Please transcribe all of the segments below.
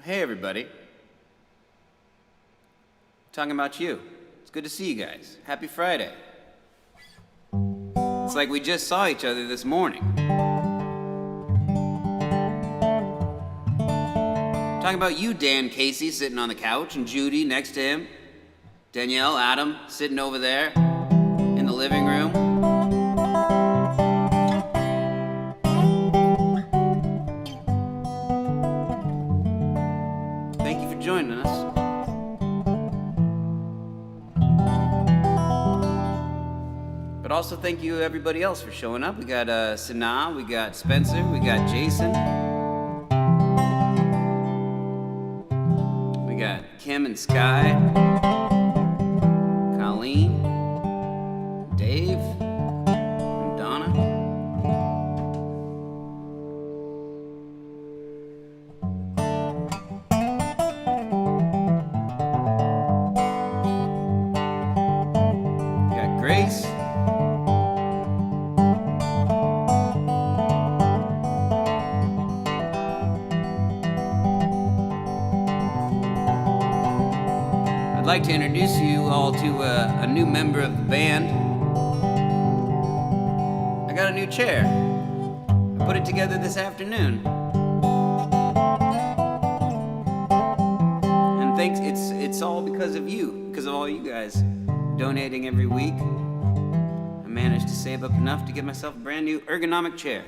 Hey everybody. Talking about you. It's good to see you guys. Happy Friday. It's like we just saw each other this morning. Talking about you, Dan Casey, sitting on the couch, and Judy next to him. Danielle, Adam, sitting over there in the living room. Thank you for joining us. But also thank you everybody else for showing up. We got Sanaa, we got Spencer, we got Jason. We got Kim and Sky, Colleen, Dave, and Donna. We got Grace. I'd like to introduce you all to a new member of the band. I got a new chair. I put it together this afternoon. And thanks, it's all because of you, because of all you guys donating every week. I managed to save up enough to get myself a brand new ergonomic chair.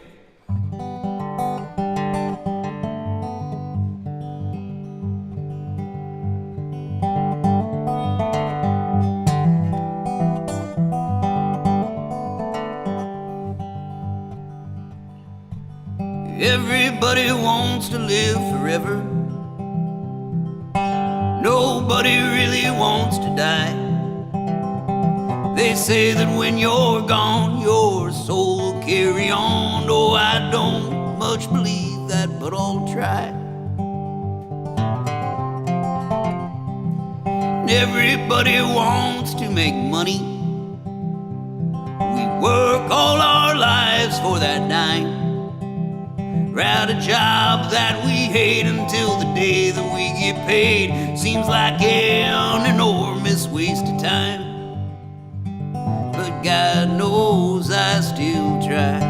Everybody wants to live forever. Nobody really wants to die. They say that when you're gone, your soul will carry on. Oh, I don't much believe that, but I'll try. And everybody wants to make money. We work all our lives for that dime. At a job that we hate until the day that we get paid. Seems like an enormous waste of time, but God knows I still try.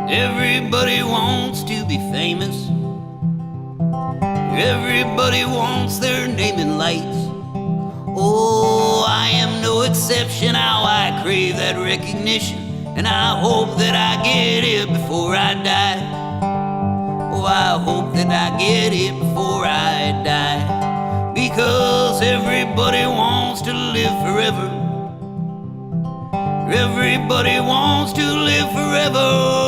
Everybody wants to be famous. Everybody wants their name in lights. Oh, I am no exception. How I crave that recognition, and I hope that I get it before I die. Oh, I hope that I get it before I die. Because everybody wants to live forever. Everybody wants to live forever.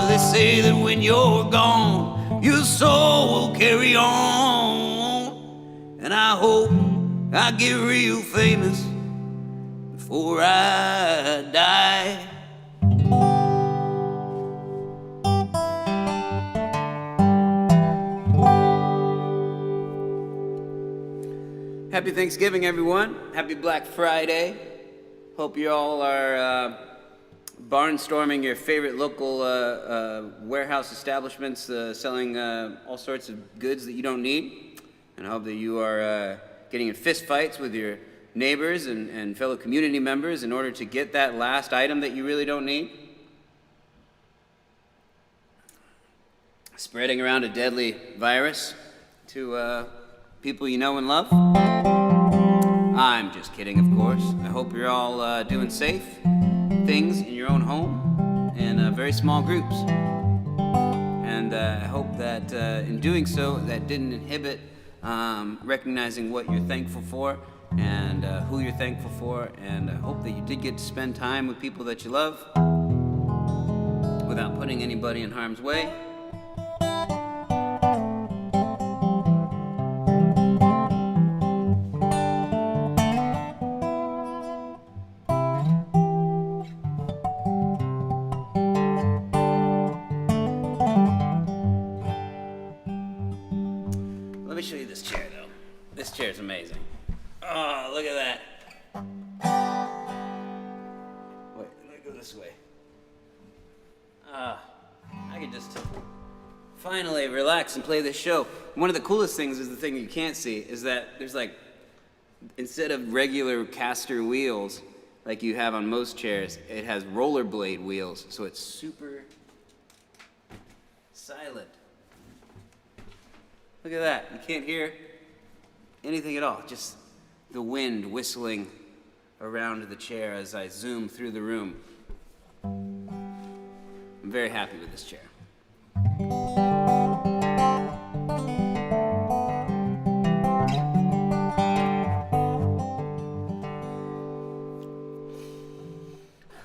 They say that when you're gone, your soul will carry on. And I hope I get real famous before I die. Happy Thanksgiving, everyone. Happy Black Friday. Hope you all are barnstorming your favorite local warehouse establishments selling all sorts of goods that you don't need. And I hope that you are getting in fist fights with your neighbors and fellow community members in order to get that last item that you really don't need. Spreading around a deadly virus to people you know and love. I'm just kidding, of course. I hope you're all doing safe things in your own home in very small groups. And I hope that in doing so, that didn't inhibit recognizing what you're thankful for and who you're thankful for. And I hope that you did get to spend time with people that you love without putting anybody in harm's way. chair's amazing. Oh, look at that. Wait, let me go this way. I could just finally relax and play this show. One of the coolest things is the thing you can't see is that there's like, instead of regular caster wheels like you have on most chairs, it has rollerblade wheels, so it's super silent. Look at that. You can't hear anything at all, just the wind whistling around the chair as I zoom through the room. I'm very happy with this chair.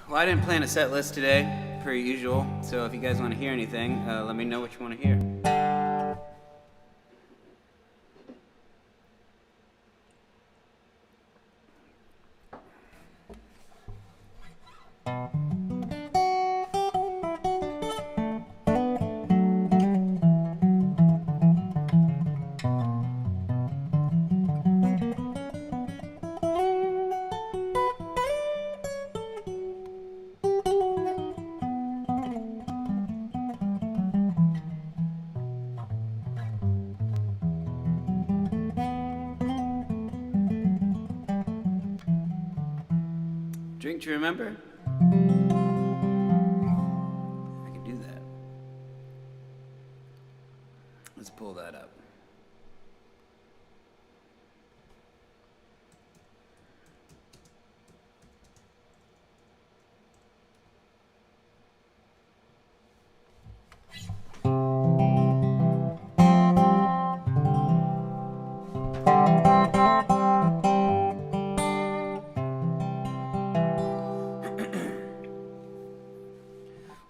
Well, I didn't plan a set list today, per usual, so if you guys want to hear anything, let me know what you want to hear. Drink to remember? I can do that. Let's pull that up.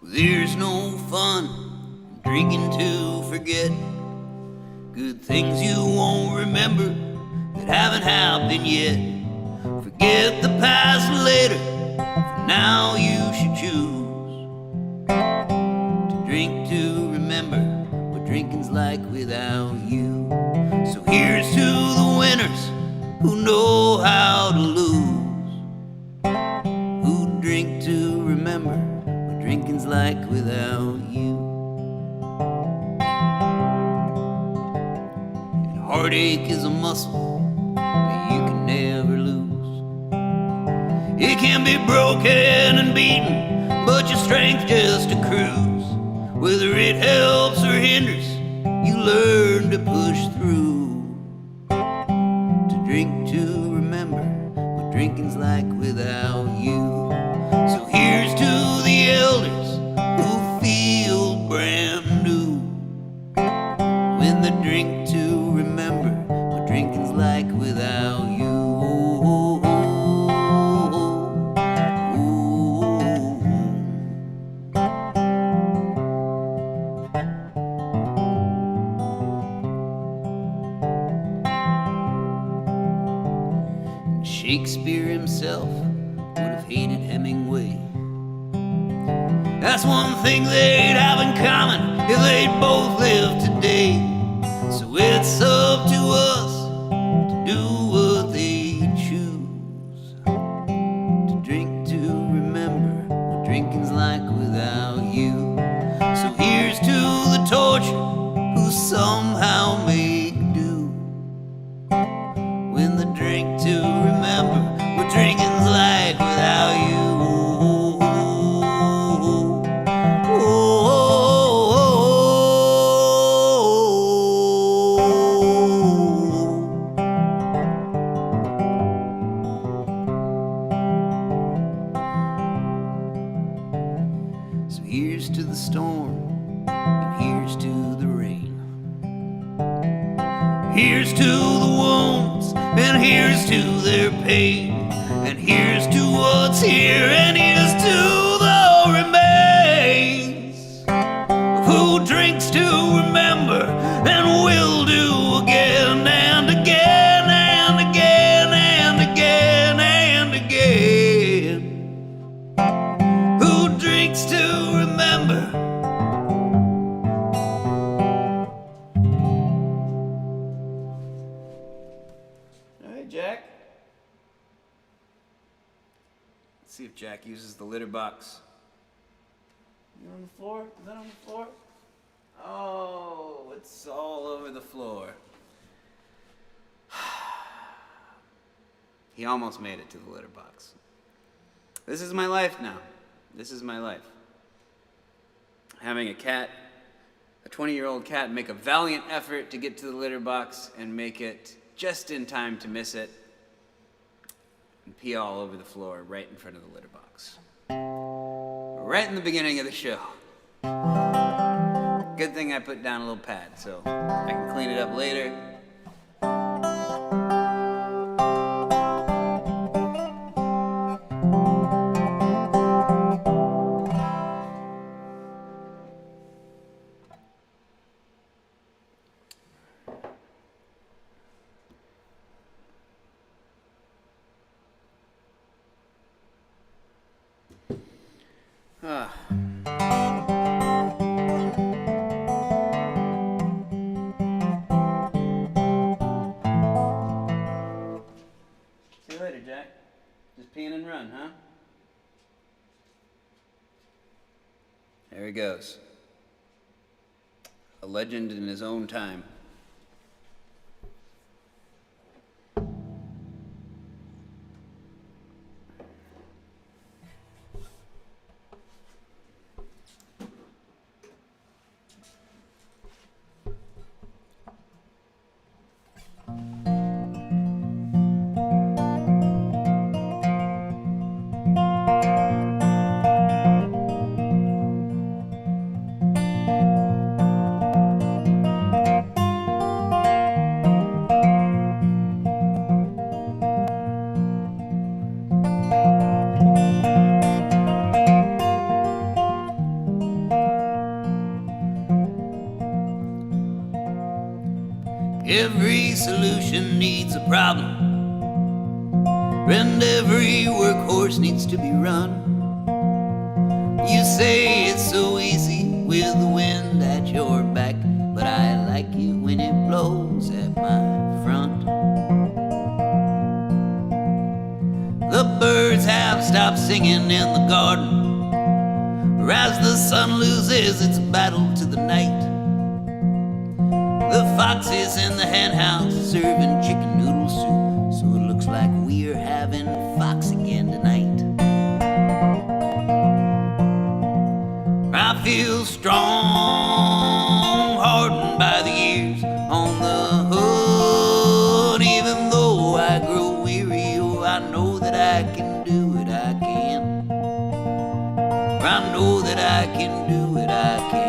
There's no fun drinking to forget good things you won't remember that haven't happened yet. Forget the past later, for now you should choose to drink to remember what drinking's like without you. So here's to the winners who know how to lose, who drink to remember drinking's like without you. And heartache is a muscle that you can never lose. It can be broken and beaten, but your strength just to cruise. Whether it helps or hinders, you learn to push through. To drink to remember what drinking's like without you. So here's to the elders who feel brand new, when they drink to remember what drinking's like without you. Oh, oh, oh, oh. Shakespeare himself would have hated Hemingway. That's one thing they'd have in common if they'd both lived today. So it's up to us to do what they choose, to drink to remember what drinking's like without you. So here's to the torture who somehow make do, when they drink to remember what drinking's like without you. So here's to the storm, and here's to the rain. Here's to the wounds, and here's to their pain. And here's to what's here, and here's to the remains of who drinks to remember and will do again and again and again and again and again. Who drinks to remember. Let's see if Jack uses the litter box. You on the floor? Is that on the floor? Oh, it's all over the floor. He almost made it to the litter box. This is my life now. This is my life. Having a cat, a 20-year-old cat, make a valiant effort to get to the litter box and make it just in time to miss it and pee all over the floor right in front of the litter box. Right in the beginning of the show. Good thing I put down a little pad so I can clean it up later. See you later, Jack. Just peeing and run, huh? There he goes. A legend in his own time. Every solution needs a problem, and every workhorse needs to be run. You say it's so easy with the wind at your back, but I like it when it blows at my front. The birds have stopped singing in the garden, or as the sun loses its battle to the night. The foxes in the hen house serving chicken noodle soup, so it looks like we're having fox again tonight. I feel strong, hardened by the years on the hood. Even though I grow weary, oh, I know that I can do it, I can. I know that I can do it, I can.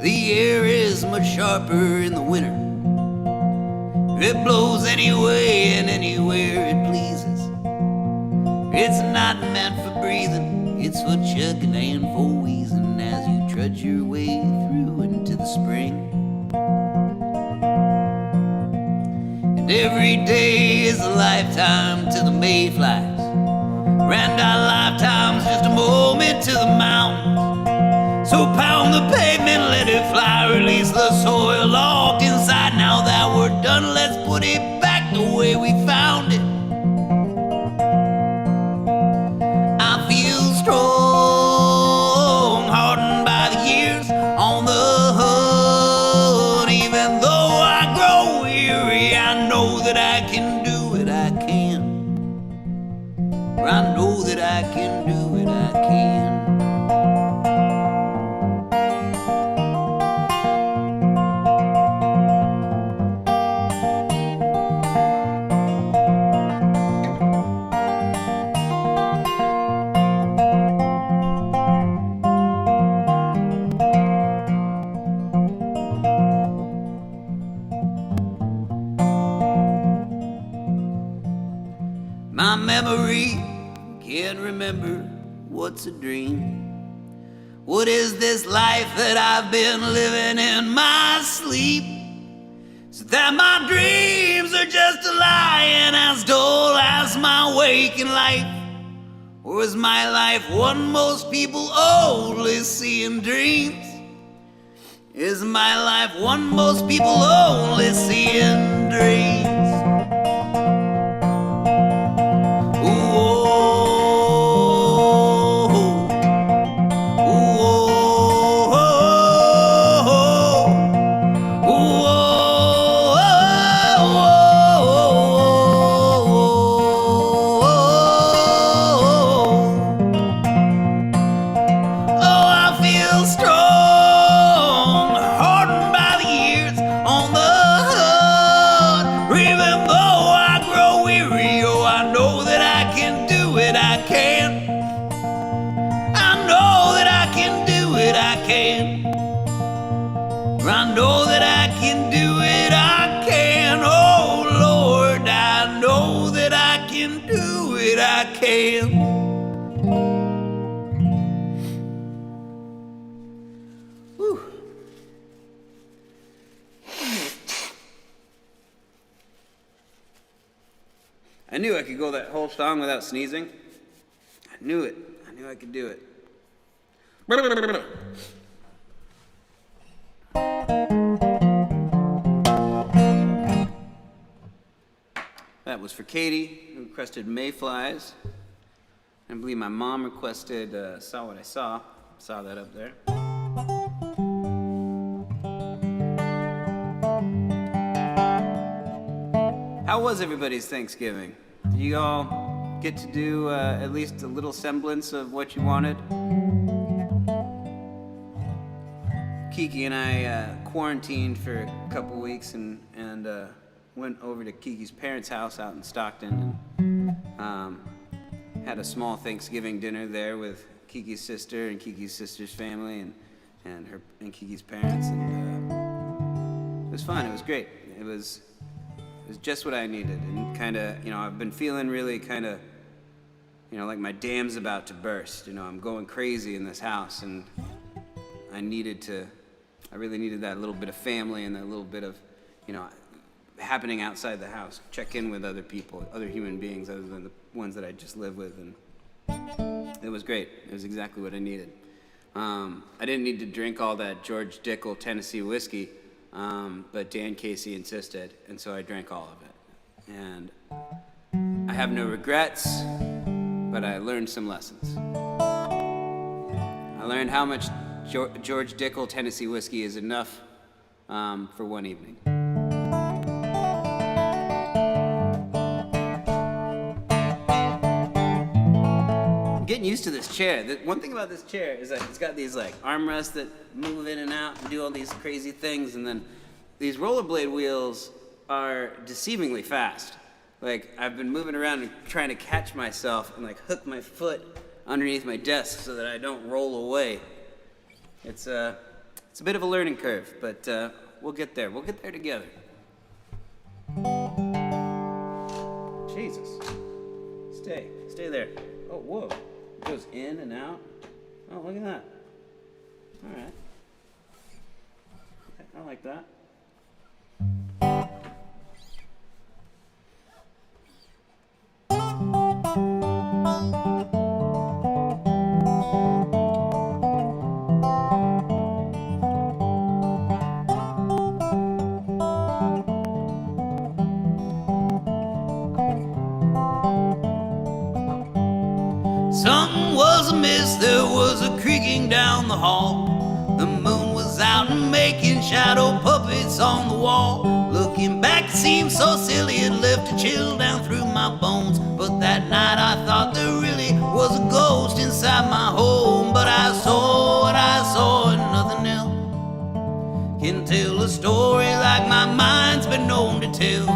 The air is much sharper in the winter. It blows anyway and anywhere it pleases. It's not meant for breathing, it's for chugging and for wheezing as you trudge your way through into the spring. And every day is a lifetime to the mayflies, and our lifetime's just a moment to the mountains. So pound the pavement, let it fly, release the soil locked inside. Now that we're done, let's put it back the way we found it. I feel strong, hardened by the years on the hood. Even though I grow weary, I know that I can do it, I can. I know that I can do it, I can. My memory can't remember what's a dream. What is this life that I've been living in my sleep? so that my dreams are just a lie and as dull as my waking life? Or is my life what most people only see in dreams? Is my life what most people only see in dreams? I know that I can do it, I can. Oh Lord, I know that I can do it, I can. Whew. I knew I could go that whole song without sneezing. I knew it. I knew I could do it. That was for Katie, who requested Mayflies. I believe my mom requested Saw What I Saw. Saw that up there. How was everybody's Thanksgiving? Did you all get to do at least a little semblance of what you wanted? Kiki and I quarantined for a couple weeks and went over to Kiki's parents' house out in Stockton and had a small Thanksgiving dinner there with Kiki's sister and Kiki's sister's family and Kiki's parents, and it was fun. It was great. It was just what I needed, and kind of, I've been feeling really kind of, like my dam's about to burst. I'm going crazy in this house, and I really needed that little bit of family and that little bit of, happening outside the house. Check in with other people, other human beings other than the ones that I just live with, and it was great. It was exactly what I needed. I didn't need to drink all that George Dickel Tennessee whiskey, but Dan Casey insisted, and so I drank all of it. And I have no regrets, but I learned some lessons. I learned how much George Dickel Tennessee whiskey is enough for one evening. Getting used to this chair. The one thing about this chair is that it's got these armrests that move in and out and do all these crazy things, and then these rollerblade wheels are deceivingly fast. I've been moving around and trying to catch myself and hook my foot underneath my desk so that I don't roll away. It's a bit of a learning curve, but we'll get there. We'll get there together. Jesus. Stay there. Oh, whoa. It goes in and out. Oh, look at that. All right. Okay, I like that. Something was amiss, there was a creaking down the hall. The moon was out and making shadow puppets on the wall. Looking back, it seemed so silly, it left a chill down through my bones. But that night I thought there really was a ghost inside my home. But I saw what I saw and nothing else can tell a story like my mind's been known to tell.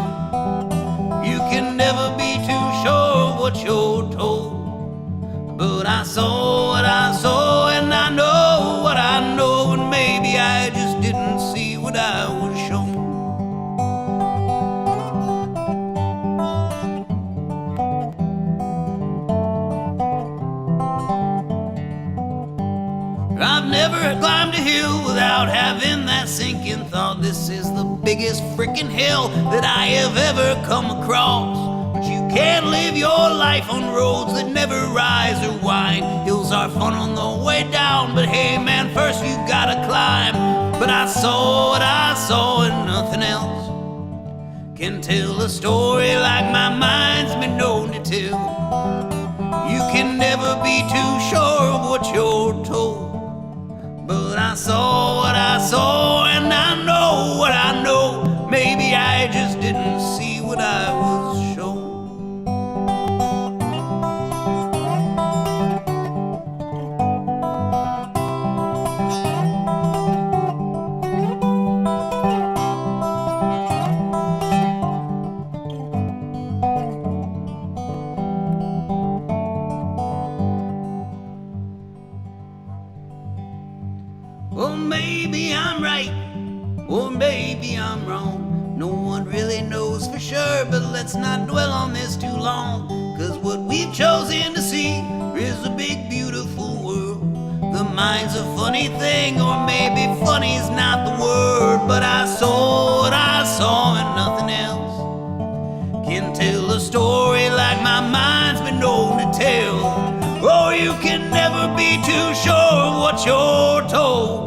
You can never be too sure of what you're told. But I saw what I saw, and I know what I know, and maybe I just didn't see what I was shown. I've never climbed a hill without having that sinking thought. This is the biggest freaking hill that I have ever come across. But you can't live your life on roads that never rise or wind. Hills are fun on the way down, but hey man, first you gotta climb. But I saw what I saw and nothing else can tell a story like my mind's been known to tell. You can never be too sure of what you're told. But I saw what I saw and I know what I know. Maybe I just didn't see what I was shown. Well, maybe I'm right, or maybe I'm wrong. No one really knows for sure, but let's not dwell on this too long. Cause what we've chosen to see is a big, beautiful world. The mind's a funny thing, or maybe funny's not the word. But I saw what I saw and nothing else can tell a story like my mind's been known to tell. Oh, you can never be too sure of what you're told.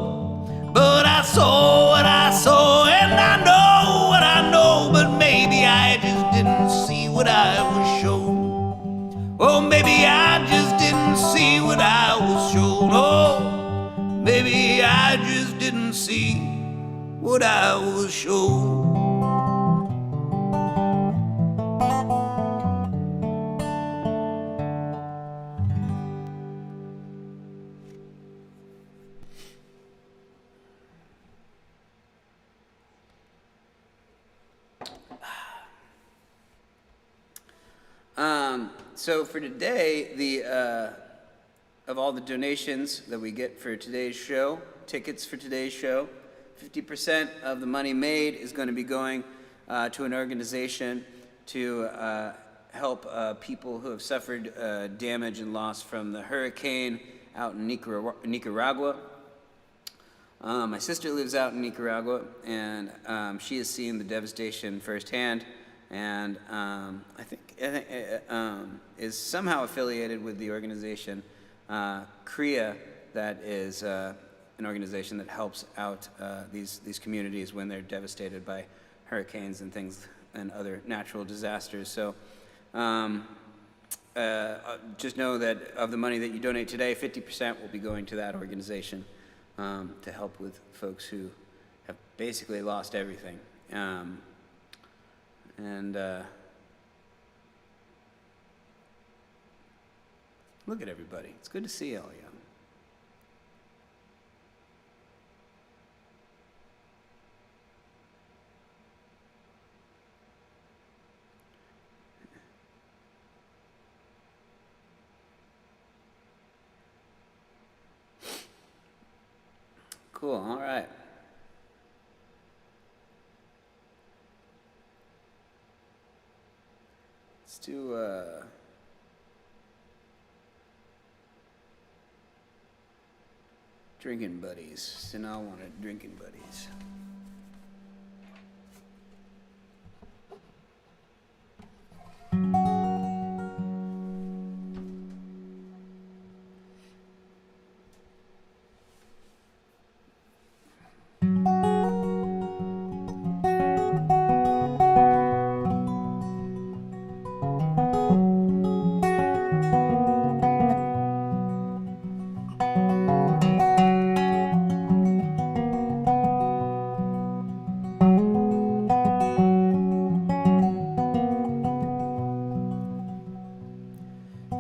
But I saw what I saw and I know what I know. But maybe I just didn't see what I was shown. Oh, maybe I just didn't see what I was shown. Oh, maybe I just didn't see what I was shown. So for today, of all the donations that we get for today's show, tickets for today's show, 50% of the money made is going to be going to an organization to help people who have suffered damage and loss from the hurricane out in Nicaragua. My sister lives out in Nicaragua, and she has seen the devastation firsthand, and I think is somehow affiliated with the organization CREA, that is an organization that helps out these communities when they're devastated by hurricanes and things and other natural disasters. So just know that of the money that you donate today, 50% will be going to that organization to help with folks who have basically lost everything. Look at everybody. It's good to see all you. Cool, all right. Let's do drinking buddies. So now I want drinking buddies.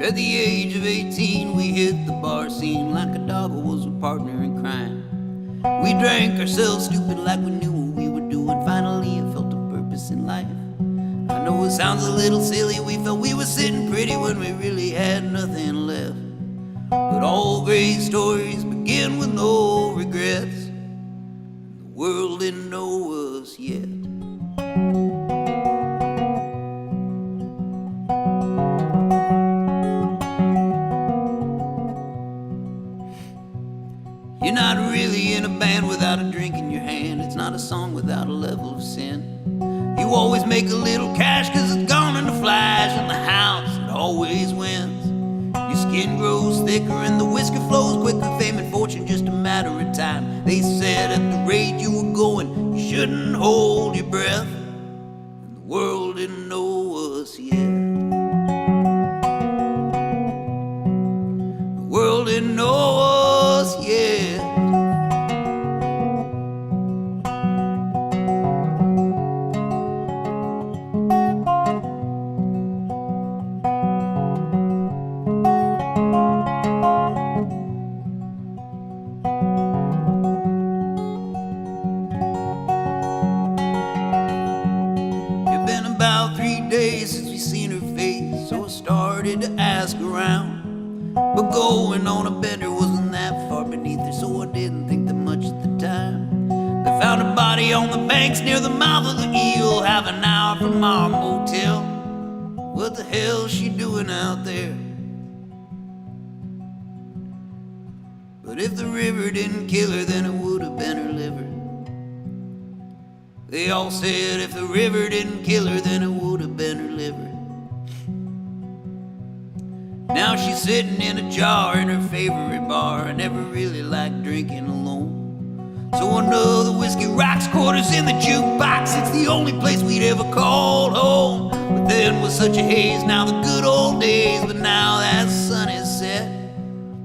At the age of 18, we hit the bar scene like a dog who was a partner in crime. We drank ourselves stupid like we knew what we were doing. Finally, I felt a purpose in life. I know it sounds a little silly, we felt we were sitting pretty when we really had nothing left. But all great stories begin with no regrets. The world didn't know us yet. You're not really in a band without a drink in your hand. It's not a song without a level of sin. You always make a little cash 'cause it's gone in a flash, and the house, it always wins. Your skin grows thicker and the whiskey flows quicker. Fame and fortune just a matter of time. They said at the rate you were going, you shouldn't hold your breath. And the world didn't know us yet. The world didn't know us yet. Since we seen her face, so I started to ask around. But going on a bender wasn't that far beneath her, so I didn't think that much at the time. They found a body on the banks near the mouth of the Eel, half an hour from our motel. What the hell's she doing out there? But if the river didn't kill her, then it would have been her liver. They all said if the river didn't kill her, then it would have been her liver. Now she's sitting in a jar in her favorite bar. I never really liked drinking alone, so another whiskey rocks quarters in the jukebox. It's the only place we'd ever called home. But then was such a haze, now the good old days. But now that sun is set,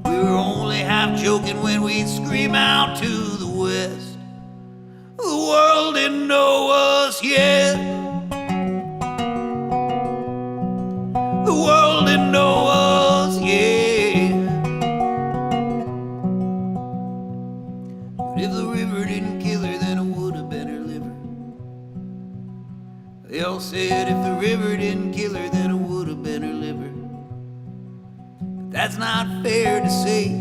we were only half joking when we'd scream out to the west. The world didn't know us yet. The world didn't know us yet. But if the river didn't kill her, then it would have been her liver. They all said if the river didn't kill her, then it would have been her liver. But that's not fair to say,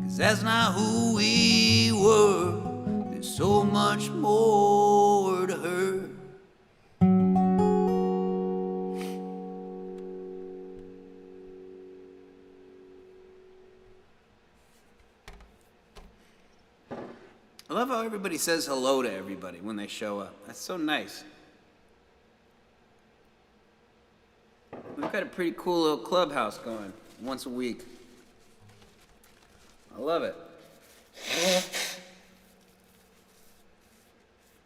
'cause that's not who we were. There's so much more to her. I love how everybody says hello to everybody when they show up. That's so nice. We've got a pretty cool little clubhouse going once a week. I love it.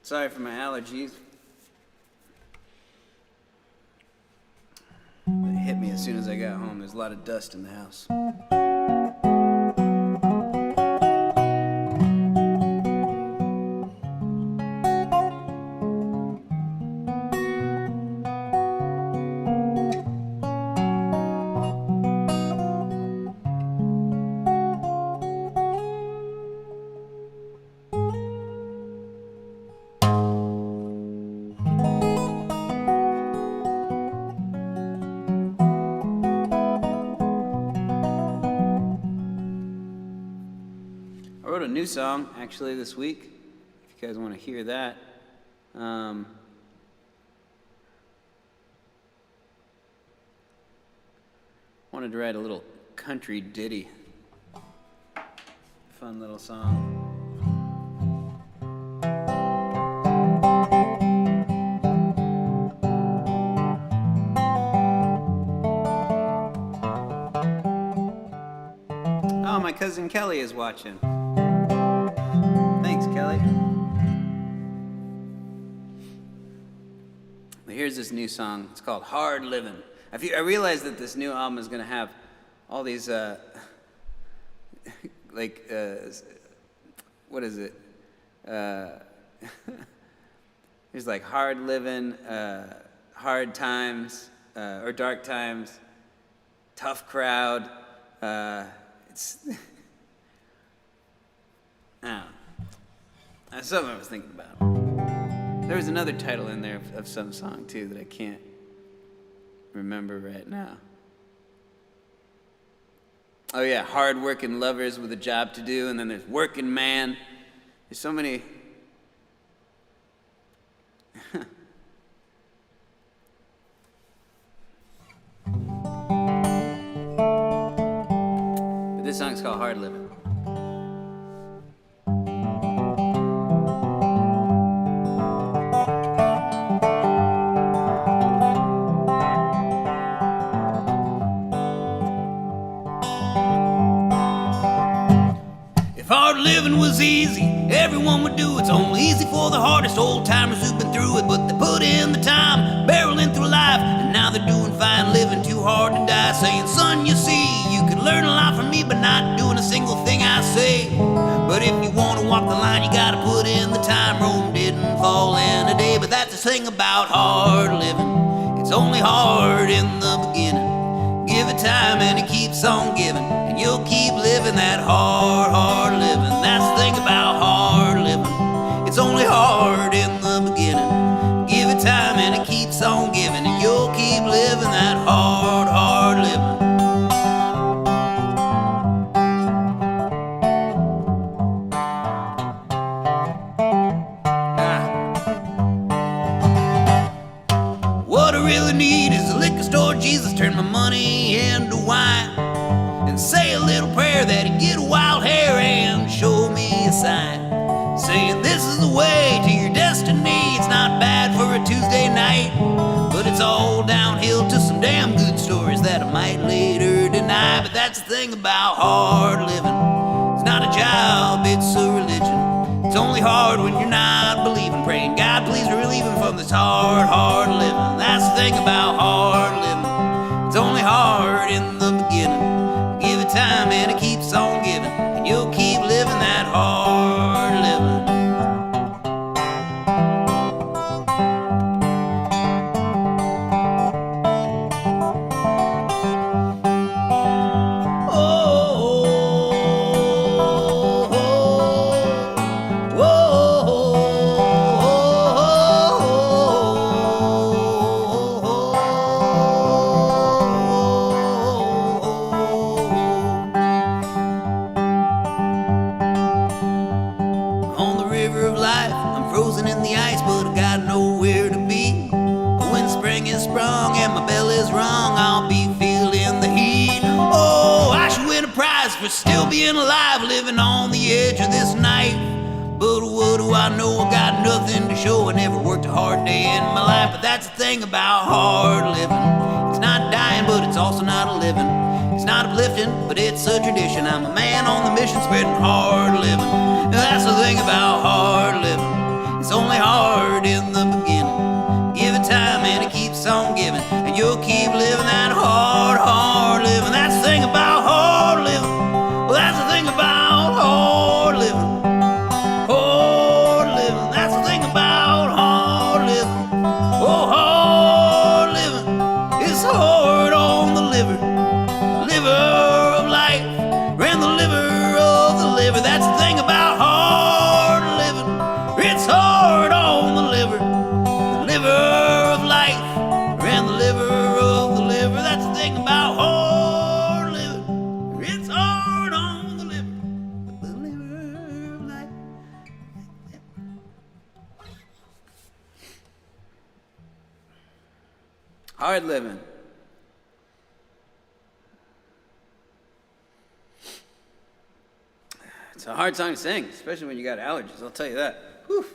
Sorry for my allergies. It hit me as soon as I got home. There's a lot of dust in the house. I wrote a new song actually this week, if you guys want to hear that. Wanted to write a little country ditty. Fun little song. Oh, my cousin Kelly is watching. Thanks, Kelly. But here's this new song. It's called Hard Livin'. I realized that this new album is going to have all these, what is it? There's like hard living, hard times, or dark times, tough crowd. It's that's something I was thinking about. There was another title in there of some song too that I can't remember right now. Oh yeah, hard-working lovers with a job to do, and then there's working man. There's so many. But this song's called Hard Living. hard living was easy, everyone would do it. It's only easy for the hardest old timers who've been through it. But they put in the time, barreling through life, and now they're doing fine, living too hard to die. Saying, son, you see, you can learn a lot from me, but not doing a single thing I say. But if you want to walk the line, you gotta put in the time. Rome didn't fall in a day, but that's the thing about hard living. It's only hard in the beginning. Give it time and it keeps on giving, and you'll keep living that hard living. That's the thing about hard living. It's only hard in the beginning. Give it time and it keeps on giving, and you'll keep living that hard living. What I really need is a liquor store. Jesus, turn my money into wine, and say a little prayer that he'd get a wild hair and show me a sign, saying this is the way to your destiny. It's not bad for a Tuesday night, but it's all downhill to some damn good stories that I might later deny. But that's the thing about hard living. It's not a job, it's a religion. It's only hard when you're not believing, praying, God, please relieve him from this hard living. That's the thing about hard living. It's only hard in the beginning. Give it time and it keeps on giving, and you'll keep living that hard living. On the river of life, I'm frozen in the ice, but I got nowhere to be. When spring is sprung and my bell is rung, I'll be feeling the heat. Oh, I should win a prize for still being alive, living on the edge of this night. But what do I know? I got nothing to show. I never worked a hard day in my life. But that's the thing about hard living. It's not dying, but it's also not a living. It's not uplifting, but it's a tradition. I'm a man on the mission, spreading hard living. And that's the thing about hard living. It's only hard in the beginning. Give it time and it keeps on giving, and you'll keep living that hard living. That's the thing about hard living. Well, that's the thing about hard living. Hard living. That's the thing about hard living. Oh, hard living. It's hard on the liver. Liver of life, and the liver of the liver. That's the thing about hard living. It's hard on the liver of life, and the liver of the liver. That's the thing about hard living. It's hard on the liver of life. Hard living. It's a hard song to sing, especially when you got allergies, I'll tell you that. Whew.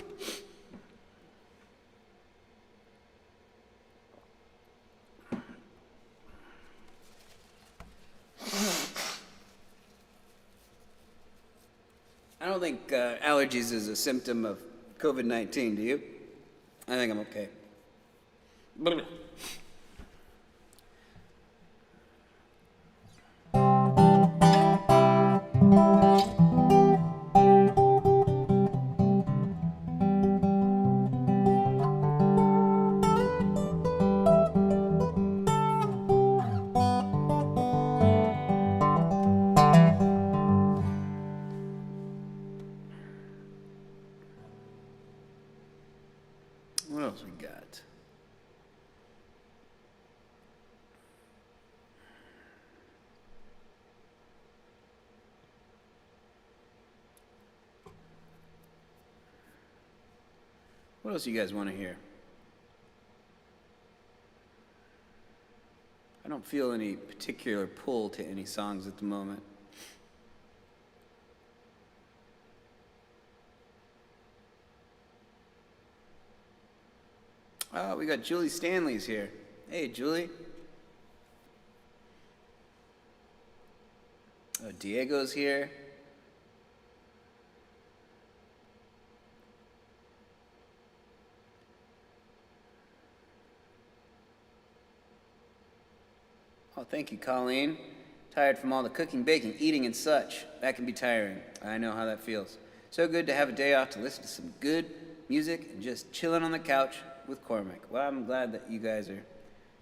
I don't think allergies is a symptom of COVID-19, do you? I think I'm okay. What else we got? What else do you guys want to hear? I don't feel any particular pull to any songs at the moment. Oh, we got Julie Stanley's here. Hey, Julie. Oh, Diego's here. thank you, Colleen. Tired from all the cooking, baking, eating, and such. That can be tiring. I know how that feels. So good to have a day off to listen to some good music and just chilling on the couch with Cormac. Well, I'm glad that you guys are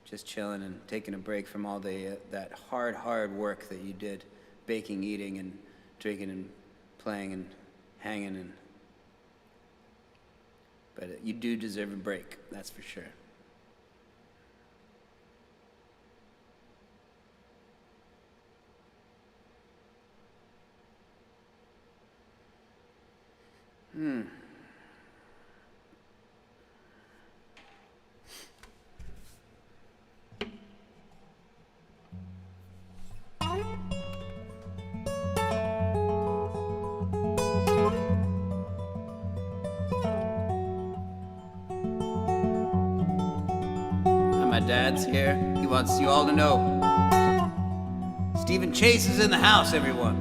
just chilling and taking a break from all the that hard work that you did, baking, eating, and drinking, and playing, and hanging, and. But you do deserve a break, that's for sure. My dad's here. He wants you all to know. Stephen Chase is in the house, everyone.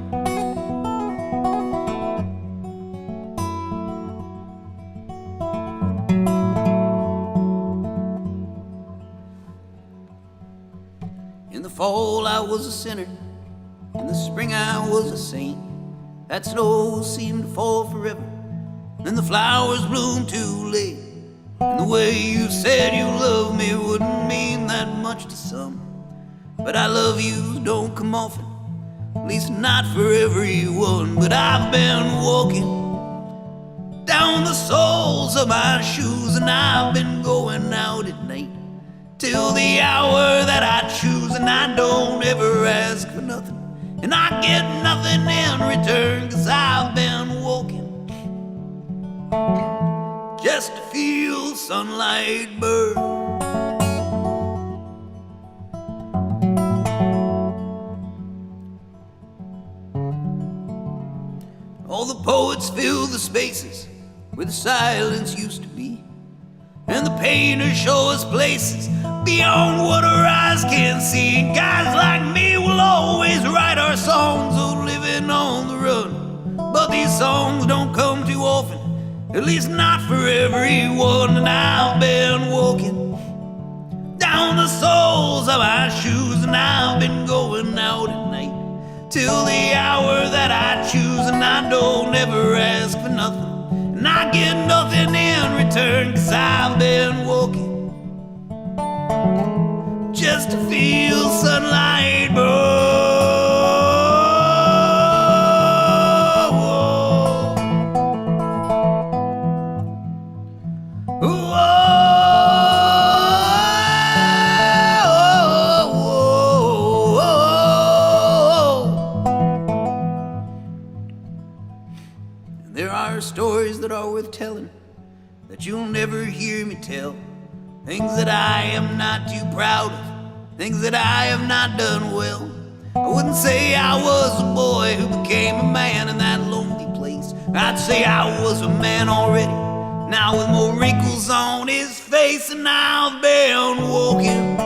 In the fall I was a sinner. In the spring I was a saint. That snow seemed to fall forever. Then the flowers bloomed too late. And the way you said you love me wouldn't mean that much to some. But I love you don't come often, at least not for everyone. But I've been walking down the soles of my shoes, and I've been going out at night till the hour that I choose. And I don't ever ask for nothing, and I get nothing in return, 'cause I've been walking just to feel sunlight burn. All the poets fill the spaces where the silence used to be, and the painters show us places beyond what our eyes can see. And guys like me will always write our songs of living on the run, but these songs don't come too often, at least not for everyone. And I've been walking down the soles of my shoes, and I've been going out at night till the hour that I choose. And I don't ever ask for nothing, and I get nothing in return, 'cause I've been walking just to feel sunlight burn. Stories that are worth telling, that you'll never hear me tell. Things that I am not too proud of, things that I have not done well. I wouldn't say I was a boy who became a man in that lonely place. I'd say I was a man already, now with more wrinkles on his face. And I've been walking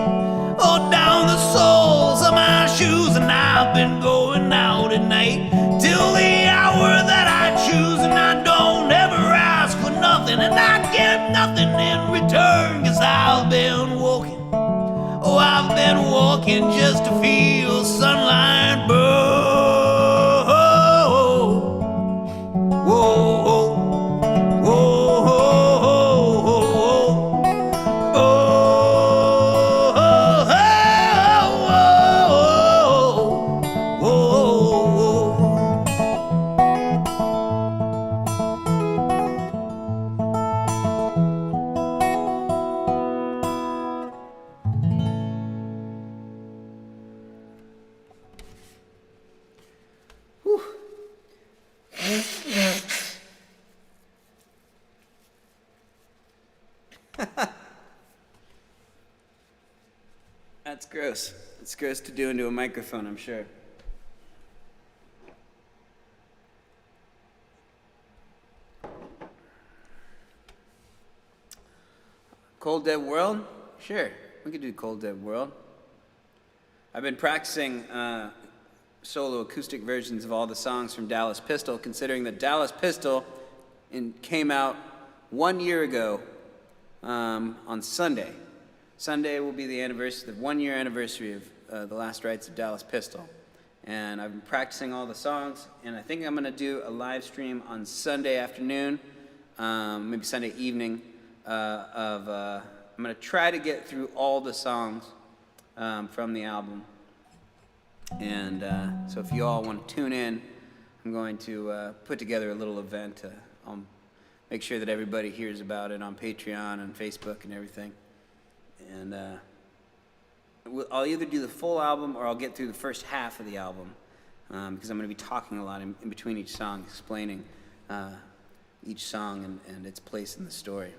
all down the soles of my shoes, and I've been going out at night till the hour that I choose. And I don't ever ask for nothing, and I get nothing in return, 'cause I've been walking, oh, I've been walking just to feel sunlight burn. Whoa, That's gross. It's gross to do into a microphone, I'm sure. Cold Dead World? Sure, we could do Cold Dead World. I've been practicing solo acoustic versions of all the songs from Dallas Pistol, considering that Dallas Pistol came out 1 year ago on Sunday. Sunday will be the 1 year anniversary The Last Rites of Dallas Pistol. And I've been practicing all the songs, and I think I'm going to do a live stream on Sunday afternoon, maybe Sunday evening, I'm going to try to get through all the songs from the album. And so if you all want to tune in, I'm going to put together a little event. I'll make sure that everybody hears about it on Patreon and Facebook and everything. And I'll either do the full album or I'll get through the first half of the album because I'm going to be talking a lot in between each song, explaining each song and its place in the story.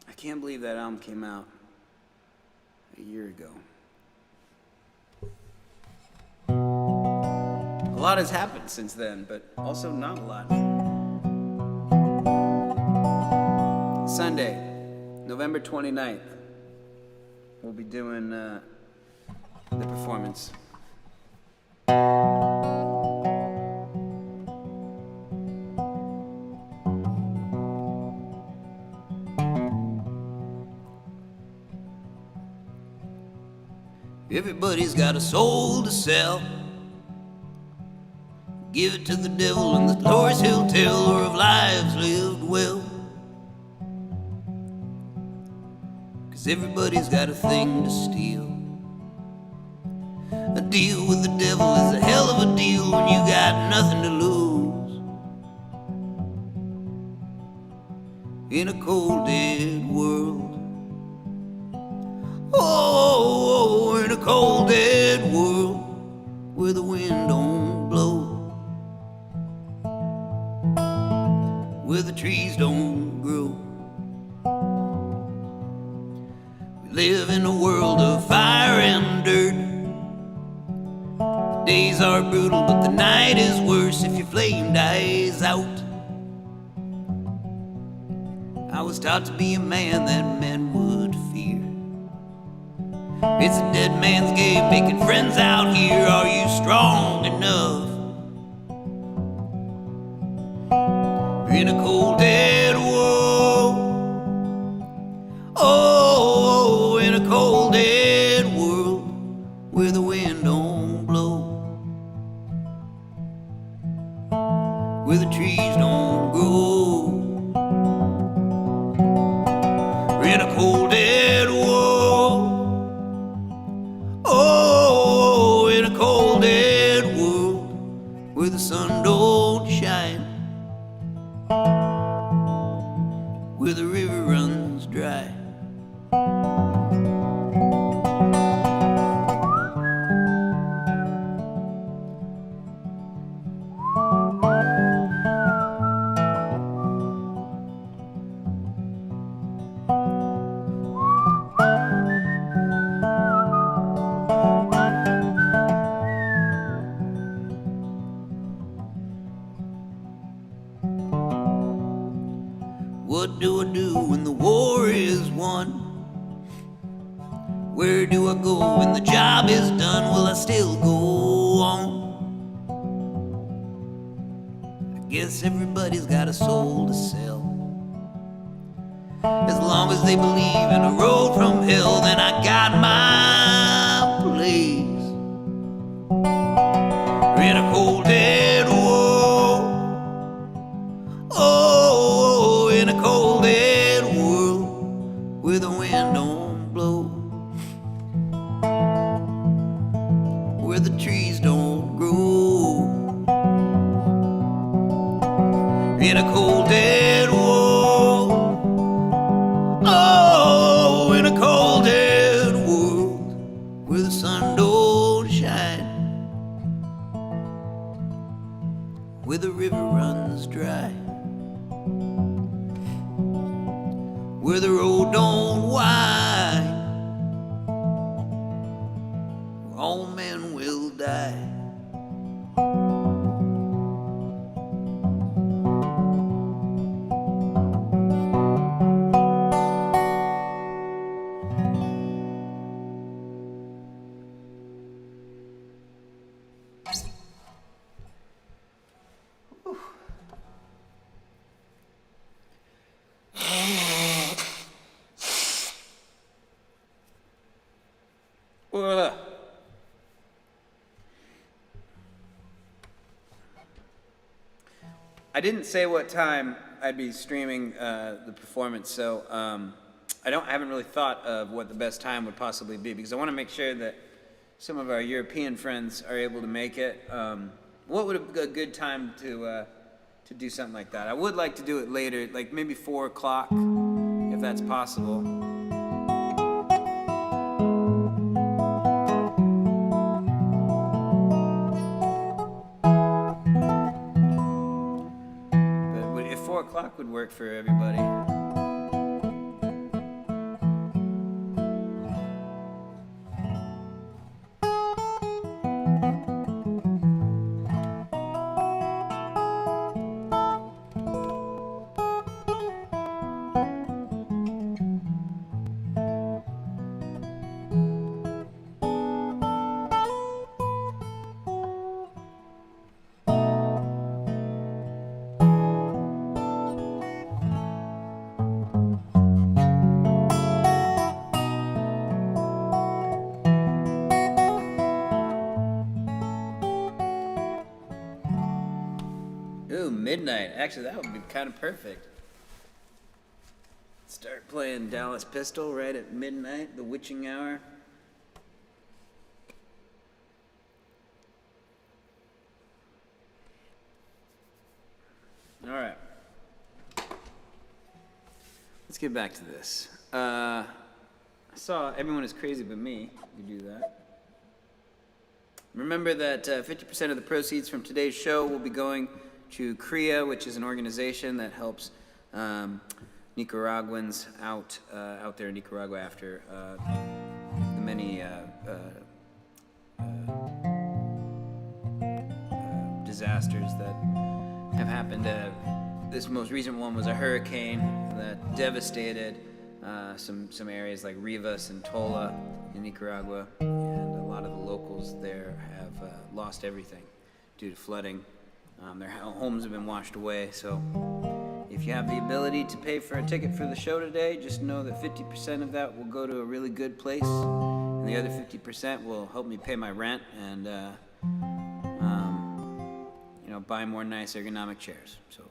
I can't believe that album came out a year ago. A lot has happened since then, but also not a lot. Sunday, November 29th, we'll be doing the performance. Everybody's got a soul to sell. Give it to the devil and the stories he'll tell, or of lives lived well. 'Cause everybody's got a thing to steal. A deal with the devil is a hell of a deal when you got nothing to lose. In a cold, dead world. Oh, in a cold, dead world where the wind don't blow, where the trees don't grow. We live in a world of fire and dirt. The days are brutal, but the night is worse if your flame dies out. I was taught to be a man that men would fear. It's a dead man's game, making friends out here. Are you strong enough? In a cold, dead world. Oh, in a cold, dead world where the wind don't blow, where the trees don't grow. In a cold, dead world. Oh, in a cold, dead world where the sun don't shine, where the river runs dry. What do I do when the war is won? Where do I go when the job is done? Will I still go on? I guess everybody's got a soul to sell. As long as they believe in a road from hell, then I got my place. In a cold, dead world. Oh, in a cold, dead world where the wind don't blow, where the trees don't grow. In a cold, dead world. Oh, in a cold, dead world where the sun don't shine, where the river runs dry, where the road don't wind, where all men will die. I didn't say what time I'd be streaming the performance, so I haven't really thought of what the best time would possibly be, because I want to make sure that some of our European friends are able to make it. What would a good time to do something like that? I would like to do it later, like maybe 4 o'clock, if that's possible. But if 4 o'clock would work for everybody. Ooh, midnight. Actually, that would be kind of perfect. Start playing Dallas Pistol right at midnight, the witching hour. All right. Let's get back to this. I saw Everyone is Crazy But Me. You do that. Remember that 50% of the proceeds from today's show will be going to CREA, which is an organization that helps Nicaraguans out there in Nicaragua after the many disasters that have happened. This most recent one was a hurricane that devastated some areas like Rivas and Tola in Nicaragua, and a lot of the locals there have lost everything due to flooding. Their homes have been washed away, so if you have the ability to pay for a ticket for the show today, just know that 50% of that will go to a really good place, and the other 50% will help me pay my rent and buy more nice ergonomic chairs. So.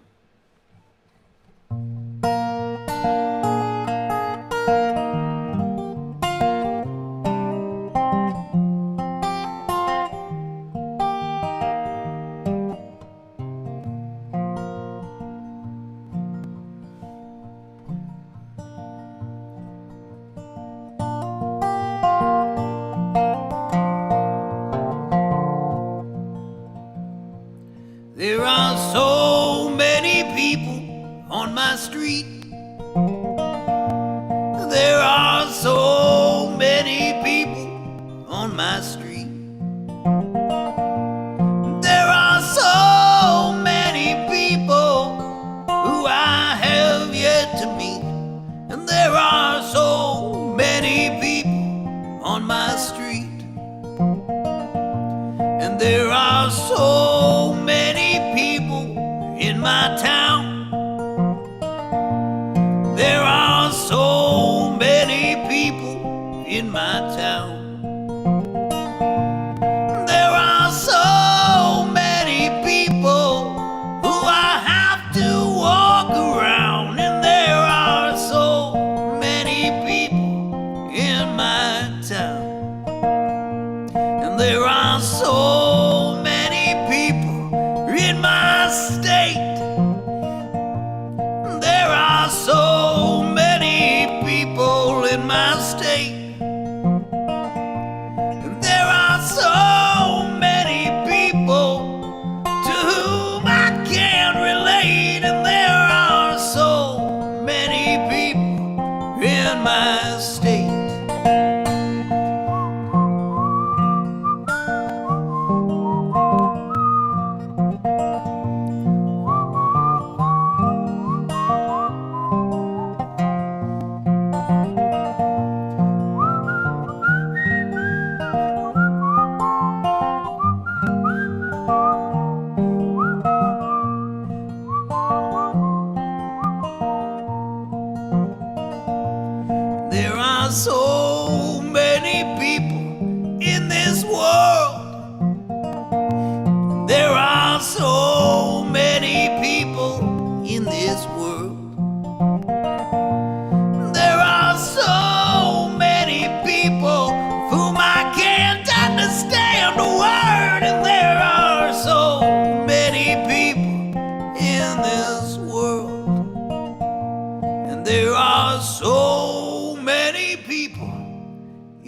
There are so many people on my street. There are so many people on my street. There are so many people who I have yet to meet. And there are so many people on my street. And there are so many people in my town. There are so many people in my town. There are so many people who I have to walk around. And there are so many people in my town. And there are so many people in my state. There are so many people in my state. There are so many people to whom I can't relate. And there are so many people in my state.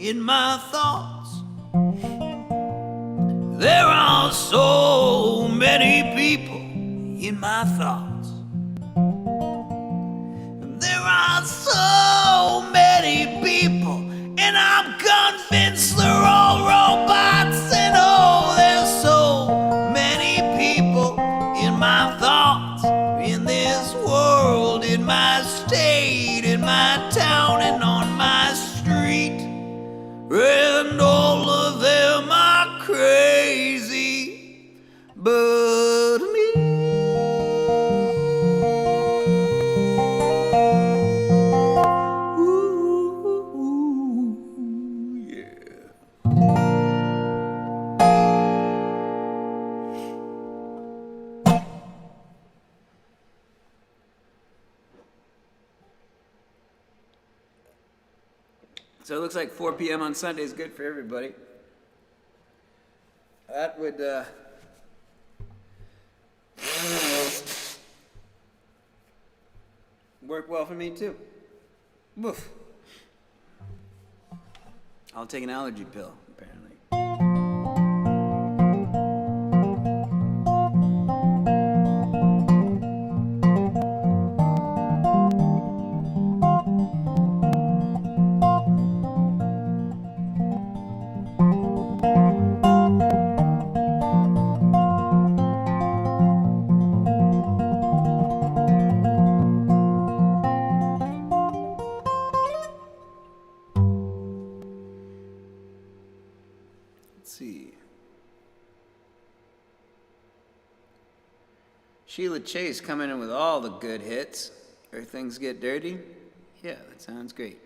in my thoughts. There are so many people in my thoughts. There are so many people, and I'm convinced they're all robots. And oh, there's so many people in my thoughts, in this world, in my state, in my town, and on my street. And all of them are crazy, but me. So it looks like 4 p.m. on Sunday is good for everybody. That would work well for me too. Woof. I'll take an allergy pill, apparently. Let's see. Sheila Chase coming in with all the good hits. Or Things Get Dirty. Yeah, that sounds great.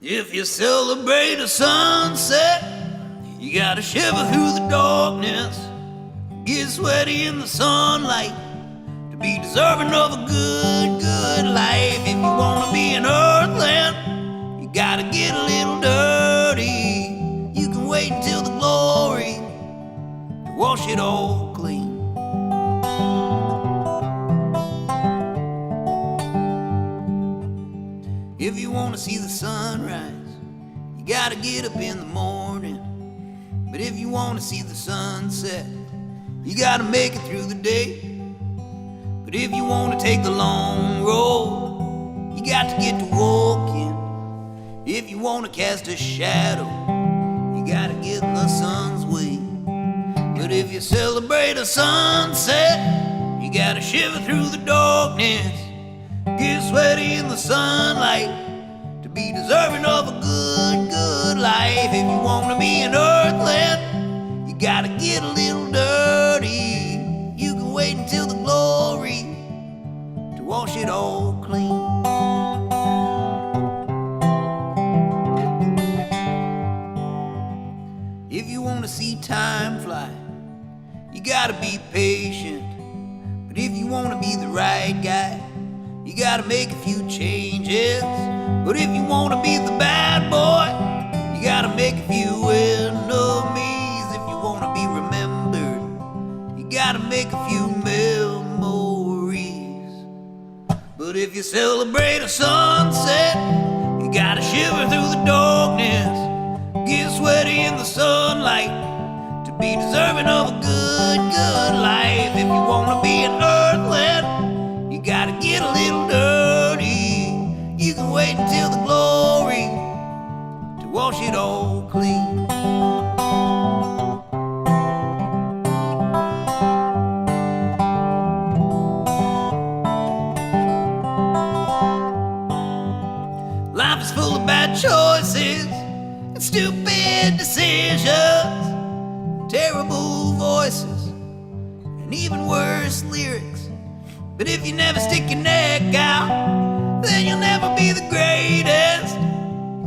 If you celebrate a sunset, you gotta shiver through the darkness, get sweaty in the sunlight to be deserving of a good, good life. If you wanna be an earthling, you gotta get a little dirty. You can wait until the glory to wash it all clean. If you want to see the sunrise, you gotta get up in the morning. But if you want to see the sunset, you gotta make it through the day. But if you want to take the long road, you got to get to walking. If you want to cast a shadow, you gotta get in the sun's way. But if you celebrate a sunset, you gotta shiver through the darkness, get sweaty in the sunlight to be deserving of a good, good life. If you want to be an earthling, you gotta get a little dirty. You can wait until the glory to wash it all clean. If you want to see time fly, you gotta be patient. But if you want to be the right guy, you gotta make a few changes. But if you wanna be the bad boy, you gotta make a few enemies. If you wanna be remembered, you gotta make a few memories. But if you celebrate a sunset, you gotta shiver through the darkness, get sweaty in the sunlight to be deserving of a good, good life. If you wanna be an earthling, you gotta get a little dirty. You can wait until the glory to wash it all clean. Life is full of bad choices and stupid decisions, terrible voices, and even worse lyrics. But if you never stick your neck out, then you'll never be the greatest.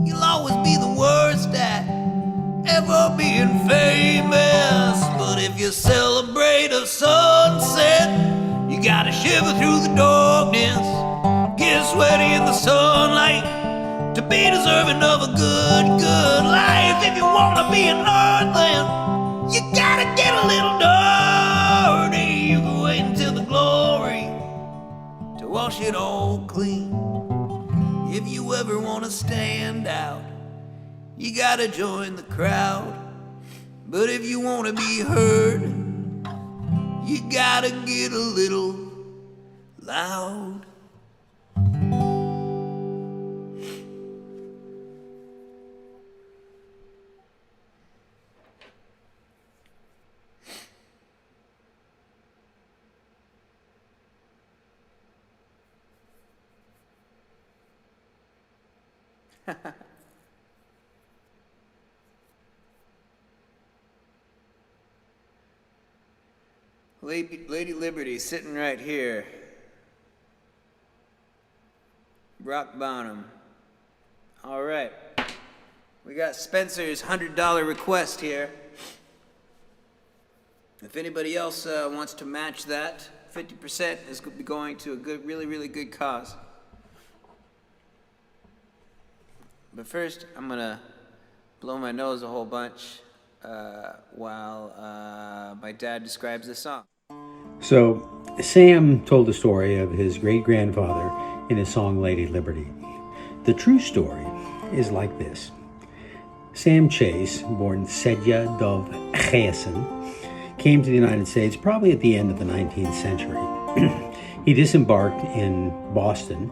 You'll always be the worst at ever being famous. But if you celebrate in the sunlight to be deserving of a good life. If you wanna be an earthling, you gotta get a little dirty. You can wait until the glory to wash it all clean. If you ever wanna stand out, you gotta join the crowd. But if you wanna be heard, you gotta get a little loud. Lady Liberty sitting right here. Rock bottom. All right. We got Spencer's $100 request here. If anybody else wants to match that, 50% is going to a good, really good cause. But first, I'm gonna blow my nose a whole bunch while my dad describes the song. So, Sam told the story of his great-grandfather in his song Lady Liberty. The true story is like this. Sam Chase, born Sedya Dov Chesson, came to the United States probably at the end of the 19th century. He disembarked in Boston,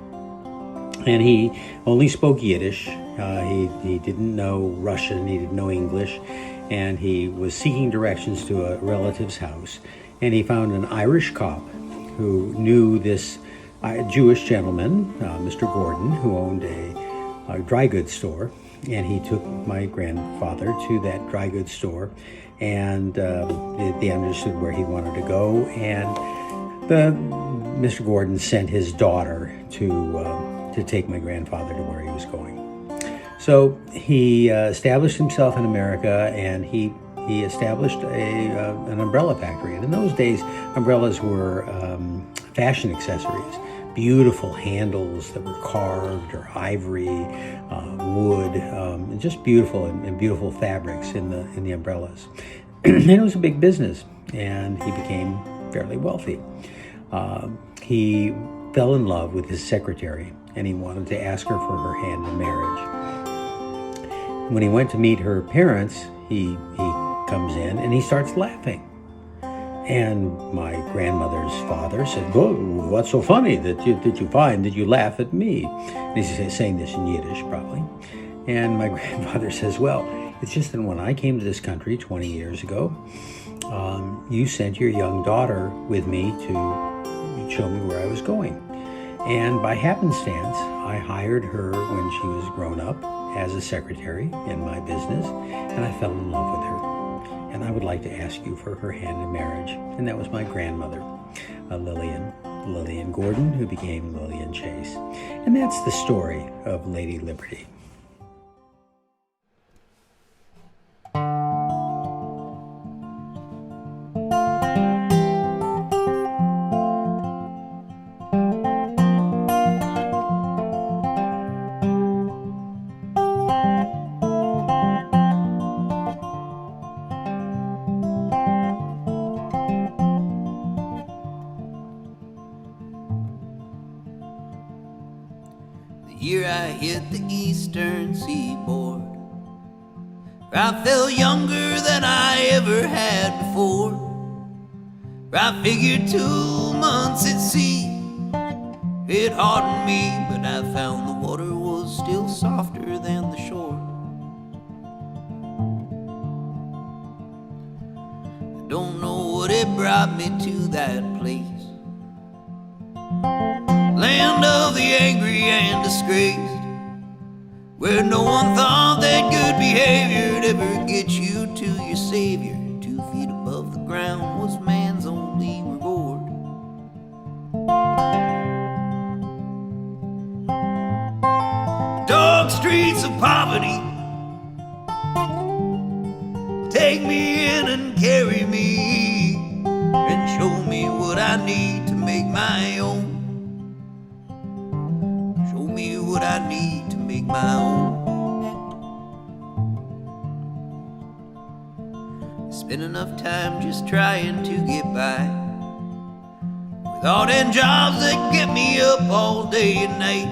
and he only spoke Yiddish. He didn't know Russian, he didn't know English, and he was seeking directions to a relative's house. And he found an Irish cop who knew this Jewish gentleman, Mr. Gordon, who owned a dry goods store. And he took my grandfather to that dry goods store, and they understood where he wanted to go. And Mr. Gordon sent his daughter to take my grandfather to where he was going. So he established himself in America, and he established an umbrella factory. And in those days, umbrellas were fashion accessories, beautiful handles that were carved or ivory, wood, just beautiful and beautiful fabrics in the umbrellas. And it was a big business, and he became fairly wealthy. He fell in love with his secretary, and he wanted to ask her for her hand in marriage. When he went to meet her parents, he comes in and he starts laughing. And my grandmother's father said, "Oh, what's so funny that you find that you laugh at me?" And he's saying this in Yiddish, probably. And my grandfather says, "Well, it's just that when I came to this country 20 years ago, you sent your young daughter with me to show me where I was going. And by happenstance, I hired her when she was grown up as a secretary in my business, and I fell in love with her. And I would like to ask you for her hand in marriage." And that was my grandmother, Lillian Gordon, who became Lillian Chase. And that's the story of Lady Liberty. The year I hit the eastern seaboard, I felt younger than I ever had before. I figured 2 months at sea, it hardened me, but I found the water was still softer than the shore. I don't know what it brought me to that place, land of the angry and disgraced, where no one thought that good behavior'd ever get you to your savior. 2 feet above the ground was man's only reward. Dark streets of poverty, take me in and carry me, and show me what I need to make my own. Show me I need to make my own. Spend enough time just trying to get by, with all them jobs that get me up all day and night.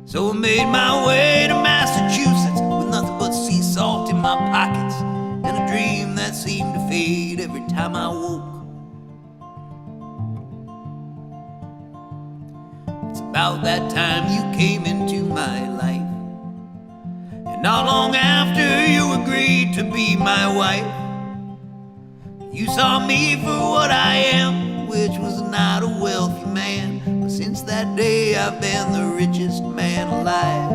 So I made my way to Massachusetts with nothing but sea salt in my pockets and a dream that seemed to fade every time I woke. It's about that time you came into my life, and not long after you agreed to be my wife. You saw me for what I am, which was not a wealthy man, but since that day I've been the richest man alive.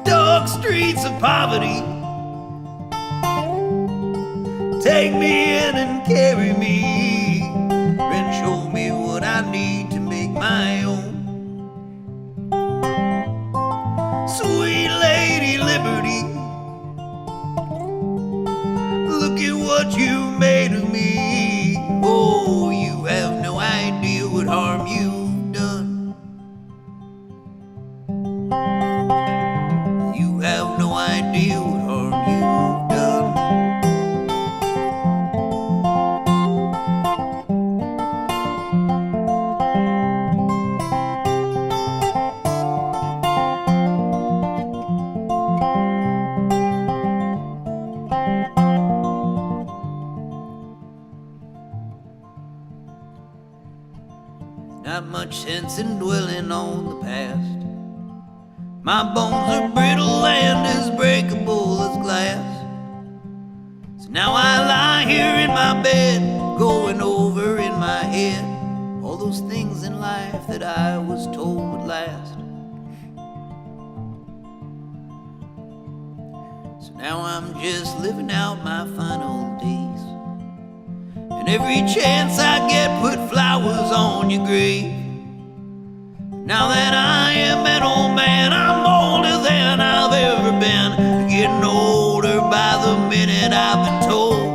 Dark streets of poverty, take me in and carry me, and show me what I need to make my own. Sweet Lady Liberty, look at what you made of me. Oh, you have no idea what harm you've done. You have no idea what harm you've done. Not much sense in dwelling on the past. My bones are brittle and as breakable as glass. So now I lie here in my bed, going over in my head all those things in life that I was told would last. So now I'm just living out my final days, and every chance I get, put flowers on your grave. Now that I am an old man, I'm older than I've ever been, getting older by the minute, I've been told.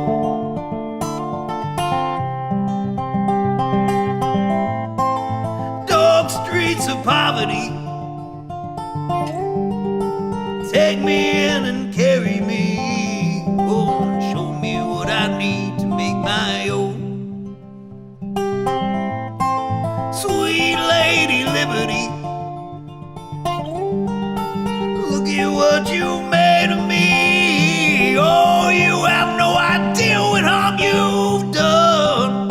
Dark streets of poverty, take me in and carry me, oh, and show me what I need to make my own. Sweet Lady Liberty, look at what you made of me. Oh, you have no idea what harm you've done.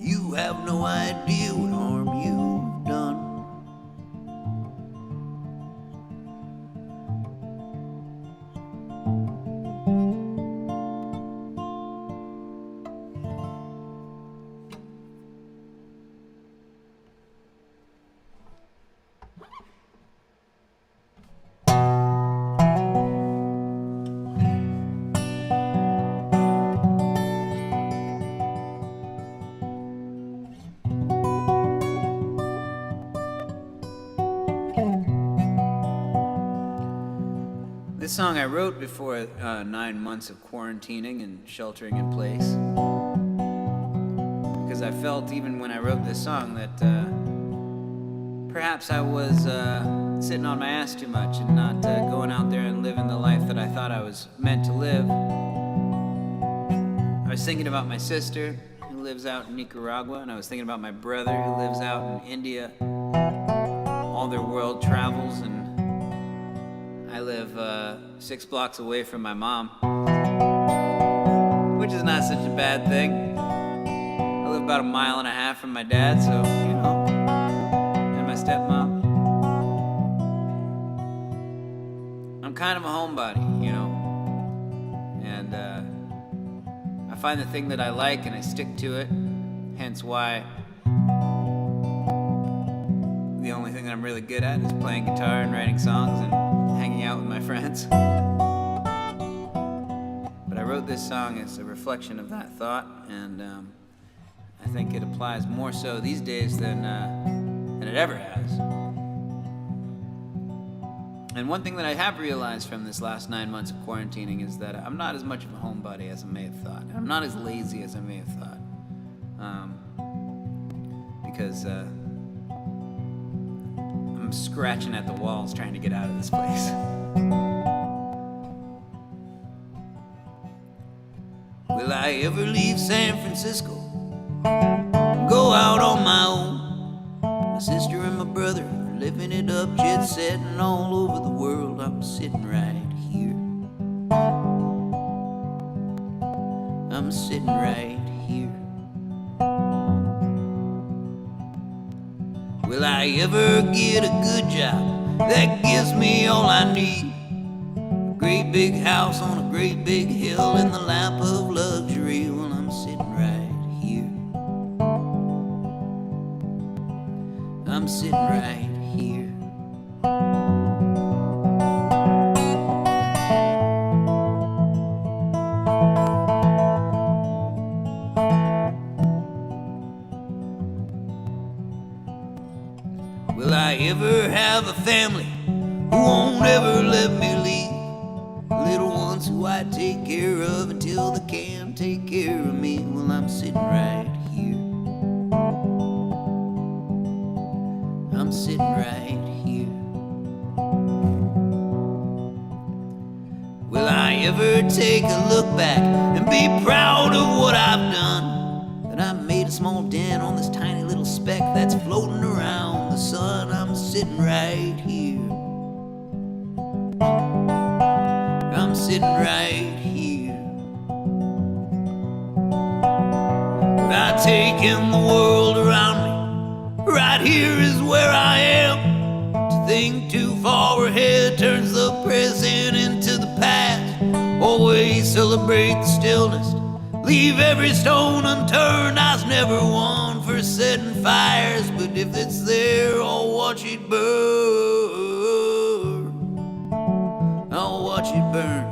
You have no idea what harm you've done. This song I wrote before 9 months of quarantining and sheltering in place, because I felt even when I wrote this song that perhaps I was sitting on my ass too much and not going out there and living the life that I thought I was meant to live. I was thinking about my sister who lives out in Nicaragua, and I was thinking about my brother who lives out in India, all their world travels, and I live 6 blocks away from my mom, which is not such a bad thing. I live about 1.5 miles from my dad, so, you know, and my stepmom. I'm kind of a homebody, you know, and I find the thing that I like and I stick to it, hence why the only thing that I'm really good at is playing guitar and writing songs and hanging out with my friends. But I wrote this song as a reflection of that thought, and I think it applies more so these days than it ever has. And one thing that I have realized from this last 9 months of quarantining is that I'm not as much of a homebody as I may have thought. I'm not as lazy as I may have thought. Because I'm scratching at the walls trying to get out of this place. Will I ever leave San Francisco? Go out on my own? My sister and my brother are living it up, jet setting all over the world. I'm sitting right here. I'm sitting right here. Will I ever get a good job that gives me all I need? A great big house on a great big hill in the lap of luxury. Well, I'm sitting right here. I'm sitting right here. Will I ever have a family who won't ever let me leave? Little ones who I take care of until they can take care of me. Well, I'm sitting right here. I'm sitting right here. Will I ever take a look back and be proud of what I've done? That I made a small dent on this tiny little speck that's floating around the sun. I'm sitting right here. I'm sitting right here. I take in the world around me. Right here is where I am. To think too far ahead turns the present into the past. Always celebrate the stillness. Leave every stone unturned. I was never one for setting fires, but if it's there, I'll watch it burn. I'll watch it burn.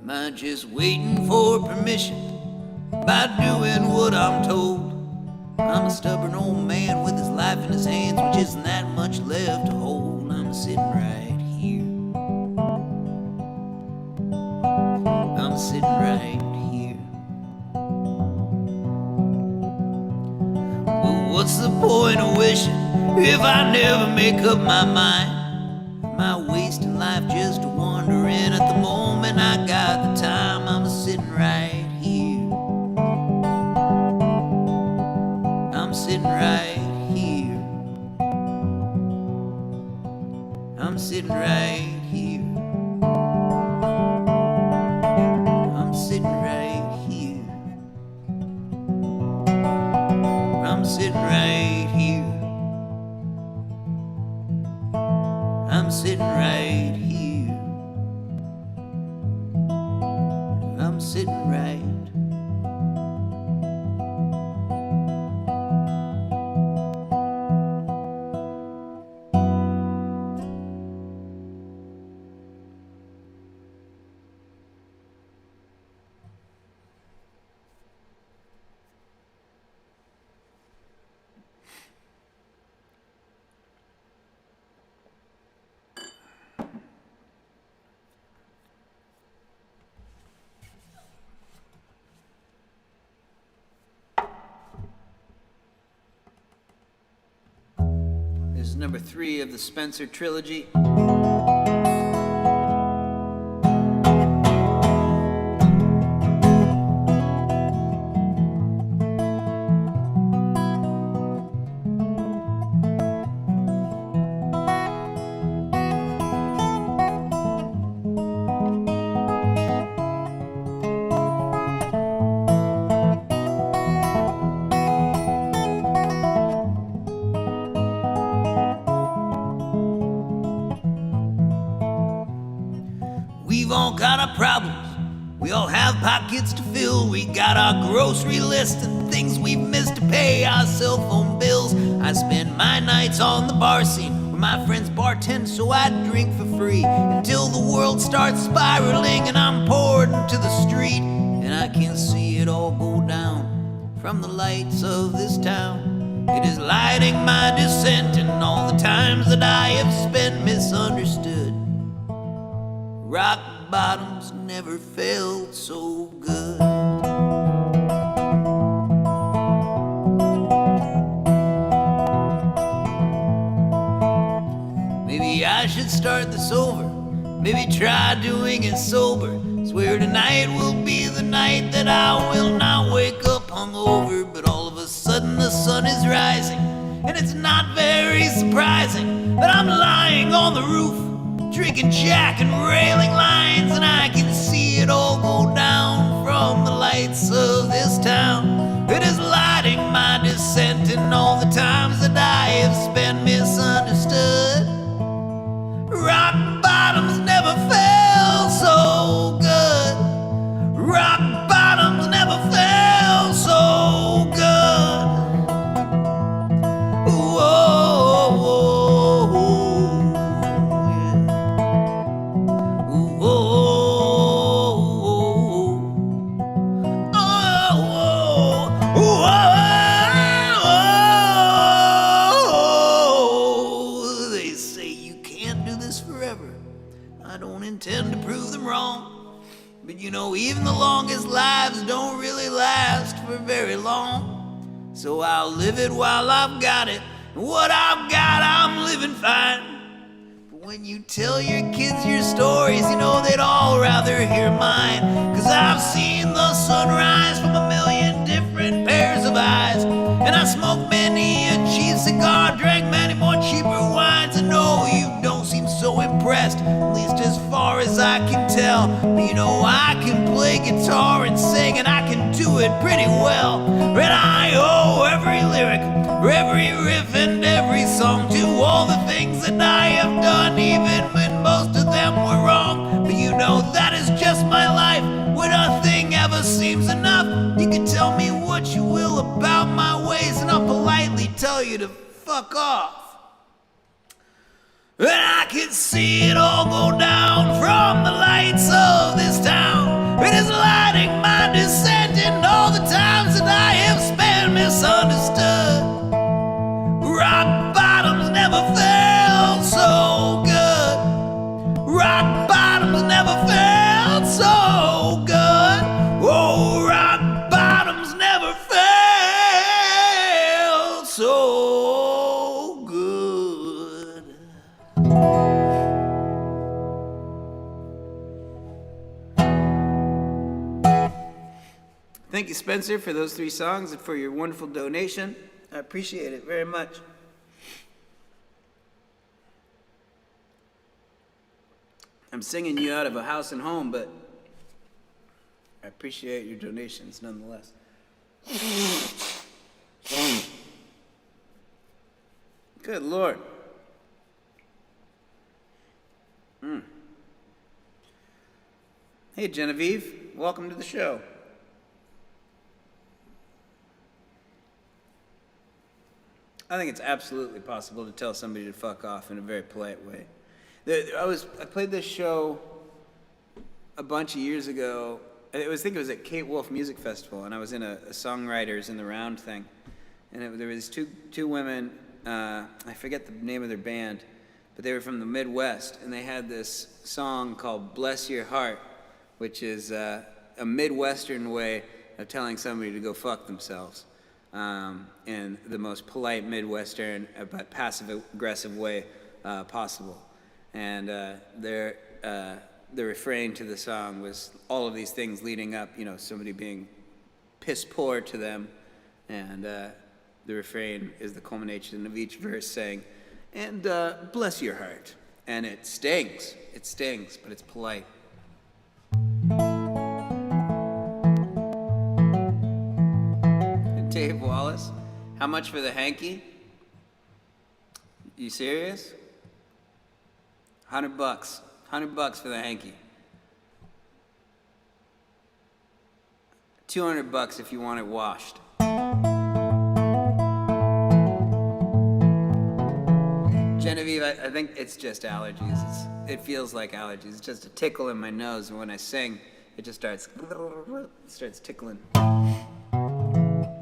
Am I just waiting for permission by doing what I'm told? I'm a stubborn old man with his life in his hands, which isn't that much left to hold. I'm sitting right here. I'm sitting right here. Well, what's the point of wishing if I never make up my mind? Am I wasting life just wondering at the moment I got the time? I'm sitting right here. I'm sitting right here. I'm sitting right here. I'm sitting right here. I'm sitting right here. I'm sitting right here. I'm sitting right. This is number 3 of the Spencer trilogy. We've all got our problems. We all have pockets to fill. We got our grocery list and things we've missed to pay, our cell phone bills. I spend my nights on the bar scene where my friends bartend so I drink for free until the world starts spiraling and I'm poured into the street. And I can see it all go down from the lights of this town. It is lighting my descent and times that I have spent misunderstood. Rock bottoms never felt so good. Maybe I should start this over. Maybe try doing it sober. Swear tonight will be the night that I will not wake up hungover. But all of a sudden the sun is rising, and it's not very surprising that I'm lying on the roof, drinking Jack and railing lines, and I can see it all go down from the lights of this town. It is lighting my descent in all the times that I have spent misunderstood. Rock bottoms never felt so good. Rock bottoms never felt so good. Whoa, yeah. Whoa. They say you can't do this forever. I don't intend to prove them wrong. But you know, even the longest lives don't really last for very long. So I'll live it while I've got it. And what I've got, I'm living fine. But when you tell your kids your stories, you know they'd all rather hear mine. 'Cause I've seen the sunrise from a million different pairs of eyes. And I smoked many a cheap cigar, drank many more cheaper wines. And no, you don't seem so impressed, at least as far as I can tell. But you know, I can play guitar and sing, and I can do it pretty well. And I owe every lyric, every riff, and every song to all the things that I have done, even when most of them were wrong. But you know, that is just my life, when nothing ever seems enough. You can tell me what you will about my ways, and I'll politely tell you to fuck off. And I can see it all go down from the lights of this town. It is lighting my descent in all the times that I have spent misunderstood. Rock bottoms never felt so good. Rock bottoms never felt so good. Oh, rock bottoms never felt so good. Thank you, Spencer, for those 3 songs and for your wonderful donation. I appreciate it very much. I'm singing you out of a house and home, but I appreciate your donations nonetheless. Good Lord. Hey, Genevieve, welcome to the show. I think it's absolutely possible to tell somebody to fuck off in a very polite way. I played this show a bunch of years ago. I think it was at Kate Wolf Music Festival, and I was in a Songwriters in the Round thing. And there was two women, I forget the name of their band, but they were from the Midwest, and they had this song called Bless Your Heart, which is a Midwestern way of telling somebody to go fuck themselves. In the most polite Midwestern but passive-aggressive way possible. And the refrain to the song was all of these things leading up, you know, somebody being piss poor to them, and the refrain is the culmination of each verse saying, and bless your heart. And it stings, but it's polite. Dave Wallace, how much for the hanky? You serious? $100. $100 for the hanky. $200 if you want it washed. Genevieve, I think it's just allergies. It feels like allergies. It's just a tickle in my nose, and when I sing, it just starts tickling.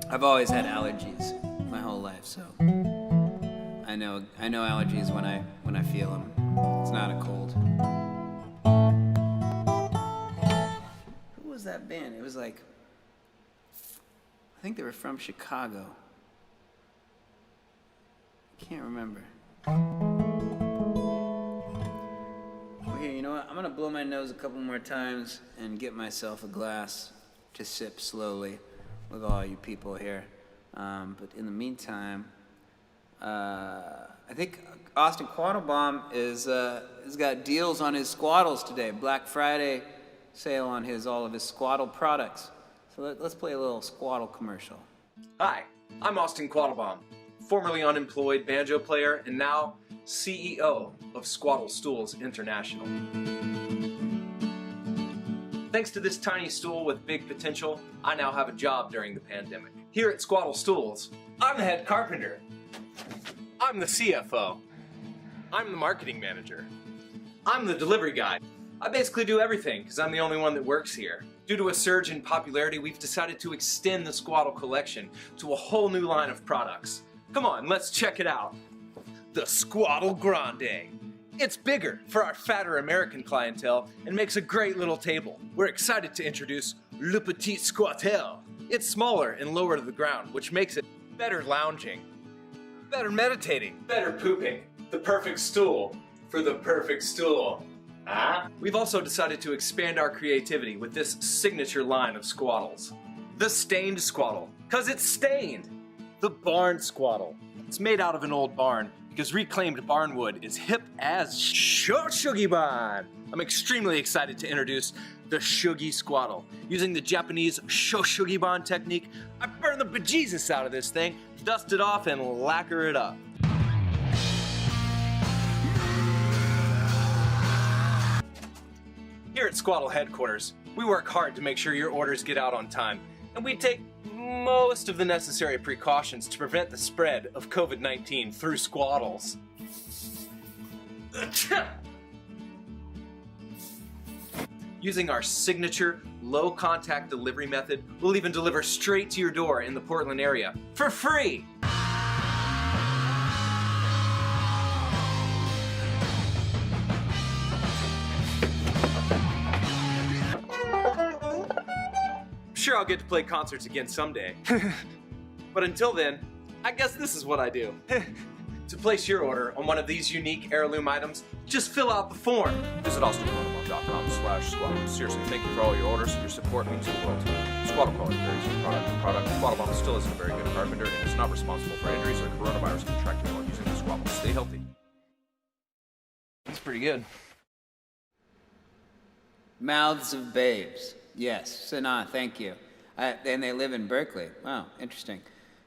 I've always had allergies my whole life, so I know allergies when I feel them. It's not a cold. Who was that band? It was like, I think they were from Chicago. I can't remember. Well, here, you know what? I'm gonna blow my nose a couple more times and get myself a glass to sip slowly with all you people here. But in the meantime, I think Austin Quattlebaum has got deals on his squattles today. Black Friday sale on all of his squattle products. So let's play a little squattle commercial. Hi, I'm Austin Quattlebaum, formerly unemployed banjo player and now CEO of Squattle Stools International. Thanks to this tiny stool with big potential, I now have a job during the pandemic. Here at Squattle Stools, I'm the head carpenter. I'm the CFO. I'm the marketing manager. I'm the delivery guy. I basically do everything because I'm the only one that works here. Due to a surge in popularity, we've decided to extend the Squattle collection to a whole new line of products. Come on, let's check it out. The Squattle Grande. It's bigger for our fatter American clientele and makes a great little table. We're excited to introduce Le Petit Squattel. It's smaller and lower to the ground, which makes it better lounging, better meditating, better pooping. The perfect stool for the perfect stool. Huh? We've also decided to expand our creativity with this signature line of squattles. The stained squattle, cause it's stained. The barn squattle. It's made out of an old barn because reclaimed barn wood is hip as shoshugiban. I'm extremely excited to introduce the Shugi Squattle. Using the Japanese shoshugiban technique, I burn the bejesus out of this thing, dust it off, and lacquer it up. Here at Squattle headquarters, we work hard to make sure your orders get out on time, and we take most of the necessary precautions to prevent the spread of COVID-19 through squattles. Using our signature low-contact delivery method, we'll even deliver straight to your door in the Portland area for free. Sure, I'll get to play concerts again someday. But until then, I guess this is what I do. To place your order on one of these unique heirloom items, just fill out the form. Visit AustinQuattlebaum.com/squattle. Seriously, thank you for all your orders. Your support means the world to me. Squattle quality varies from product to product. Quattlebaum still isn't a very good carpenter and is not responsible for injuries or coronavirus contracted while using the squattle. Stay healthy. That's pretty good. Mouths of Babes. Yes, Sanaa, thank you. And they live in Berkeley. Wow, interesting.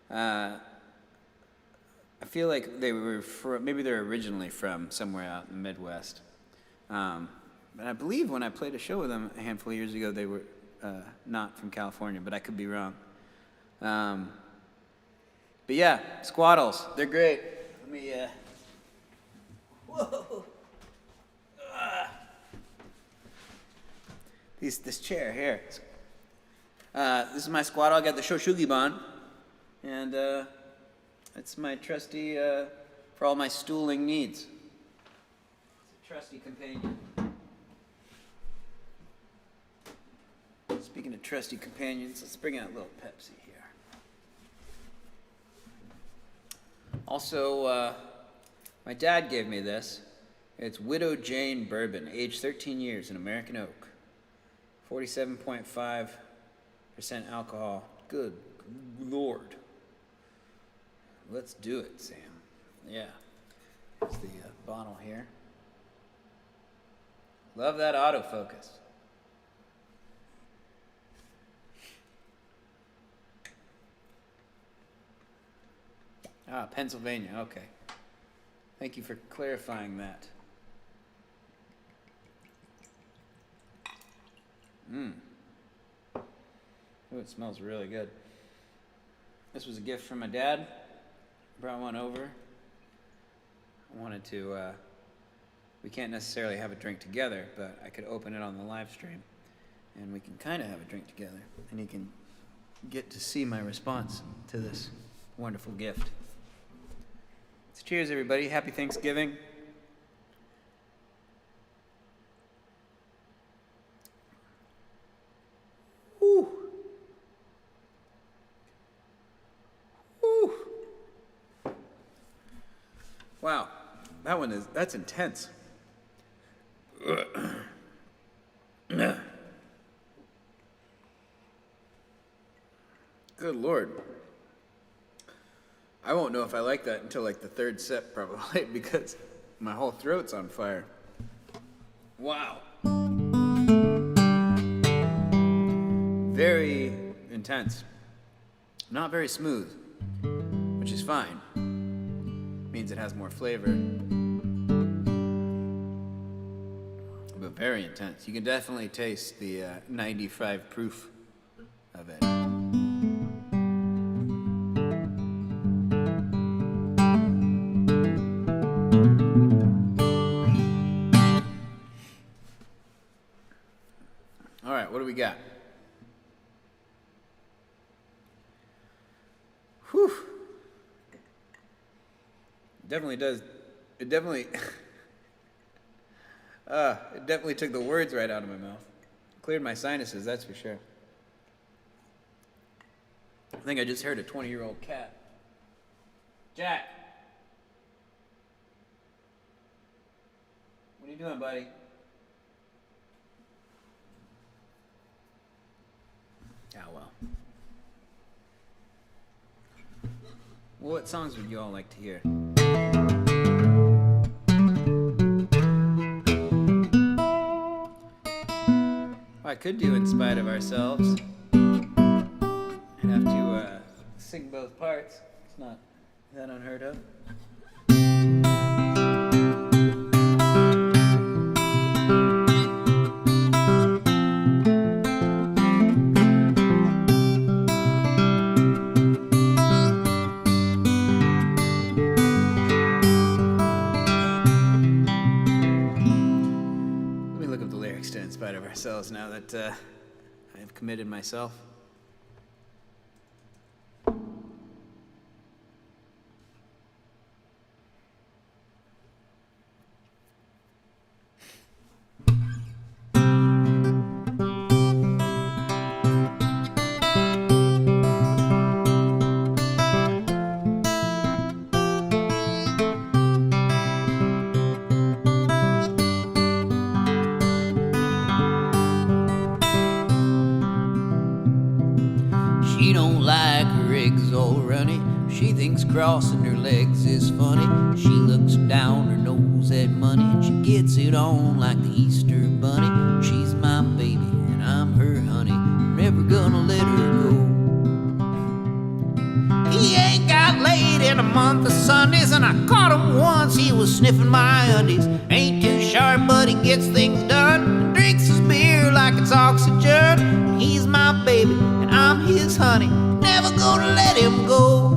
I feel like they were maybe they're originally from somewhere out in the Midwest. But I believe when I played a show with them a handful of years ago, they were not from California, but I could be wrong. But yeah, squattles, they're great. Let me, whoa. This chair here. This is my squattle. I got the Shoshugiban, and it's my trusty for all my stooling needs. It's a trusty companion. Speaking of trusty companions, let's bring out a little Pepsi here. Also, my dad gave me this. It's Widow Jane Bourbon, aged 13 years in American oak. 47.5% alcohol. Good Lord. Let's do it, Sam. Yeah. Here's the bottle here. Love that autofocus. Ah, Pennsylvania. Okay. Thank you for clarifying that. Ooh, it smells really good. This was a gift from my dad. Brought one over. I wanted to, we can't necessarily have a drink together, but I could open it on the live stream and we can kind of have a drink together and he can get to see my response to this wonderful gift. It's Cheers, everybody. Happy Thanksgiving. Woo. Woo. Wow, that's intense. Good Lord. I won't know if I like that until like the third sip probably because my whole throat's on fire. Wow. Very intense. Not very smooth, which is fine. Means it has more flavor. But very intense. You can definitely taste the 95 proof of it. All right, what do we got? Whew. Definitely does. It definitely took the words right out of my mouth. Cleared my sinuses, that's for sure. I think I just heard a 20-year-old cat. Jack! What are you doing, buddy? Ah, well. Well, what songs would you all like to hear? I could do In Spite of Ourselves. I'd have to sing both parts. It's not that unheard of. Let me look up the lyrics to In Spite of Ourselves now that I have committed myself. She don't like her eggs all runny. She thinks crossing her legs is funny. She looks down her nose at money and she gets it on like the Easter bunny. She's my baby and I'm her honey. Never gonna let her go. He ain't got laid in a month of Sundays, and I caught him once, he was sniffing my undies. Ain't too sharp, but he gets things done. Drinks his beer like it's oxygen. He's my baby, and I'm his honey. Never gonna let him go.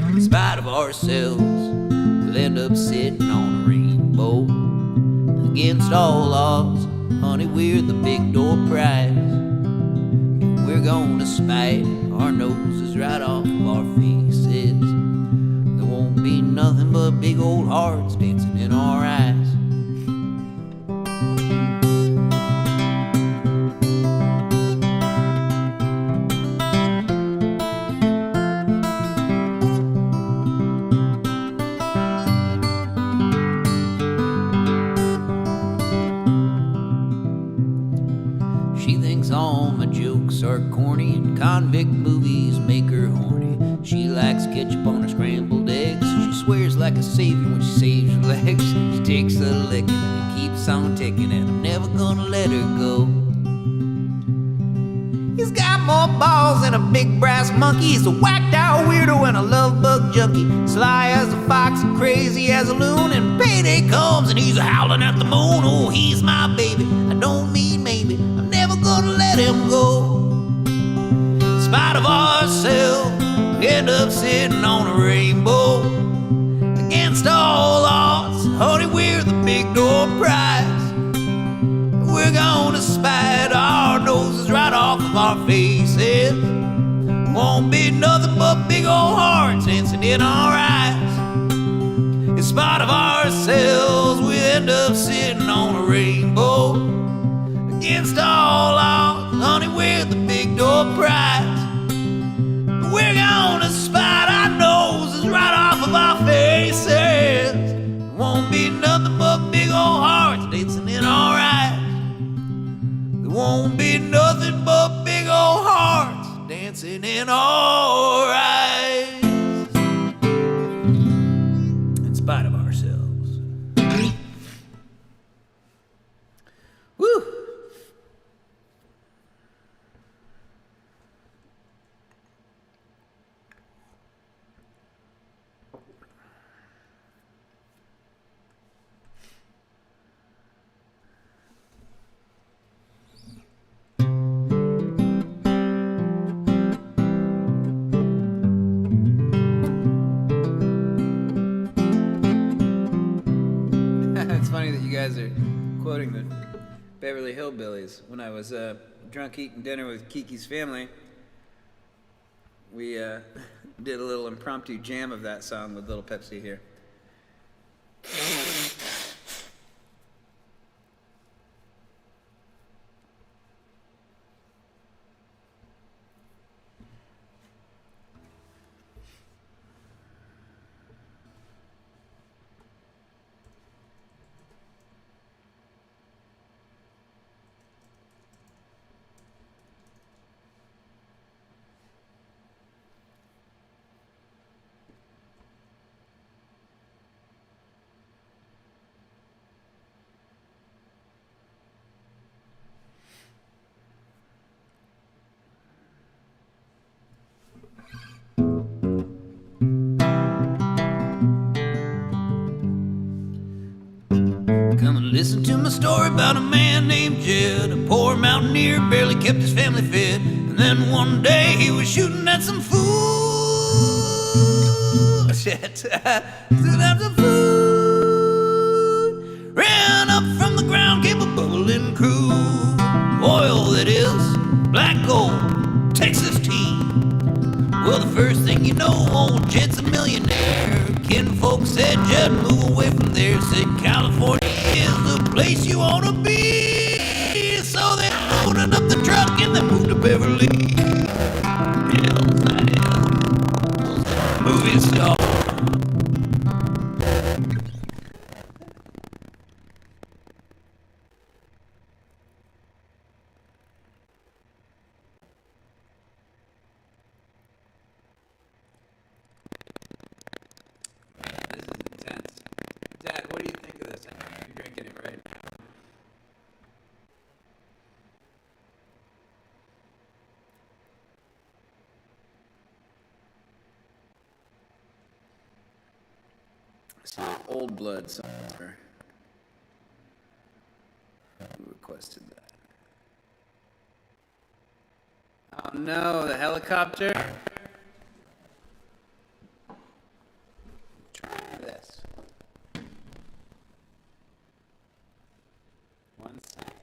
In spite of ourselves, we'll end up sitting on a rainbow. Against all odds, honey, we're the big door prize. And we're gonna spite our noses right off of our faces. There won't be nothing but big old hearts dancing in our eyes. She thinks all my jokes are corny and convict movies make her horny. She likes ketchup on her scrambled eggs. She swears like a savior when she saves her legs. She takes a licking and keeps on ticking, and I'm never gonna let her go. He's got more balls than a big brass monkey. He's a whacked out weirdo and a love bug junkie. Sly as a fox and crazy as a loon. And payday comes and he's howling at the moon. Oh, he's my baby, I don't mean maybe. I'm never gonna let him go. In spite of ourselves, we end up sitting on a rainbow. Against all odds, honey, we're the big door prize. We're gonna spite our noses right off of our faces. Won't be nothing but big old hearts dancing in our eyes. spite of ourselves, we end up sitting on a rainbow. Against all odds, honey, we're the big door prize. We're gonna spite our noses right off of our faces. There won't be nothing but big old hearts dancing in our eyes. There won't be nothing but big old hearts dancing in our eyes. In spite of ourselves. Woo! It's funny that you guys are quoting the Beverly Hillbillies. When I was drunk eating dinner with Kiki's family, we did a little impromptu jam of that song with Little Pepsi here. Come and listen to my story about a man named Jed, a poor mountaineer, barely kept his family fed. And then one day he was shooting at some food. Shit. Shooting at some food. Ran up from the ground, came a bubbling crude. Oil, that is, black gold, Texas tea. Well, the first thing you know, old Jed's a millionaire. Kinfolk said, Jed, move away from there. Said, California is the place you want to be. So they loaded up the truck and they moved to Beverly Hills. Movie star. This is intense. Dad, what do you think of this? You're drinking it right now. So old blood somewhere. Who requested that? Oh no, the helicopter. Try this. One second.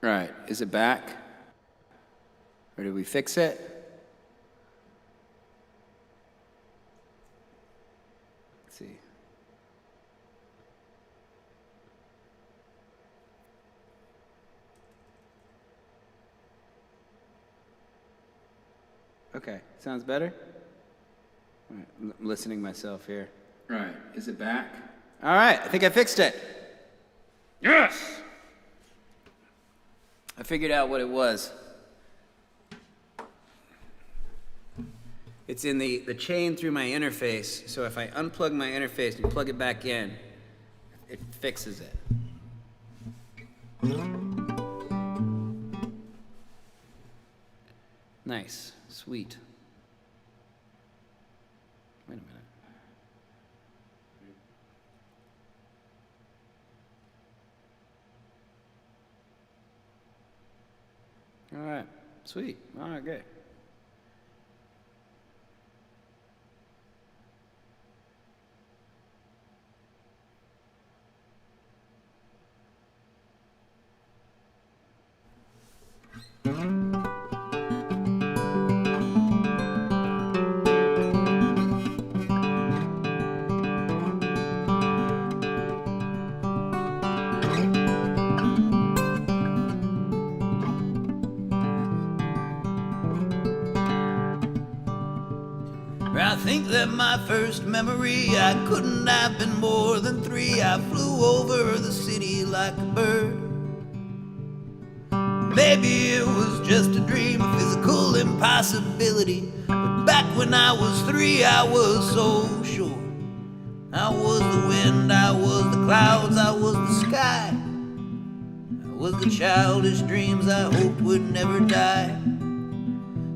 Right, is it back? Or did we fix it? Let's see. Okay, sounds better? All right, I'm listening myself here. All right, is it back? All right, I think I fixed it. Yes! I figured out what it was. It's in the chain through my interface, so if I unplug my interface and plug it back in, it fixes it. Nice. Sweet. Wait a minute. All right. Sweet. All right, great. I think that my first memory, I couldn't have been more than 3. I flew over the city like a bird. Maybe it was just a dream, a physical impossibility. But back when I was 3, I was so sure. I was the wind, I was the clouds, I was the sky. I was the childish dreams I hoped would never die.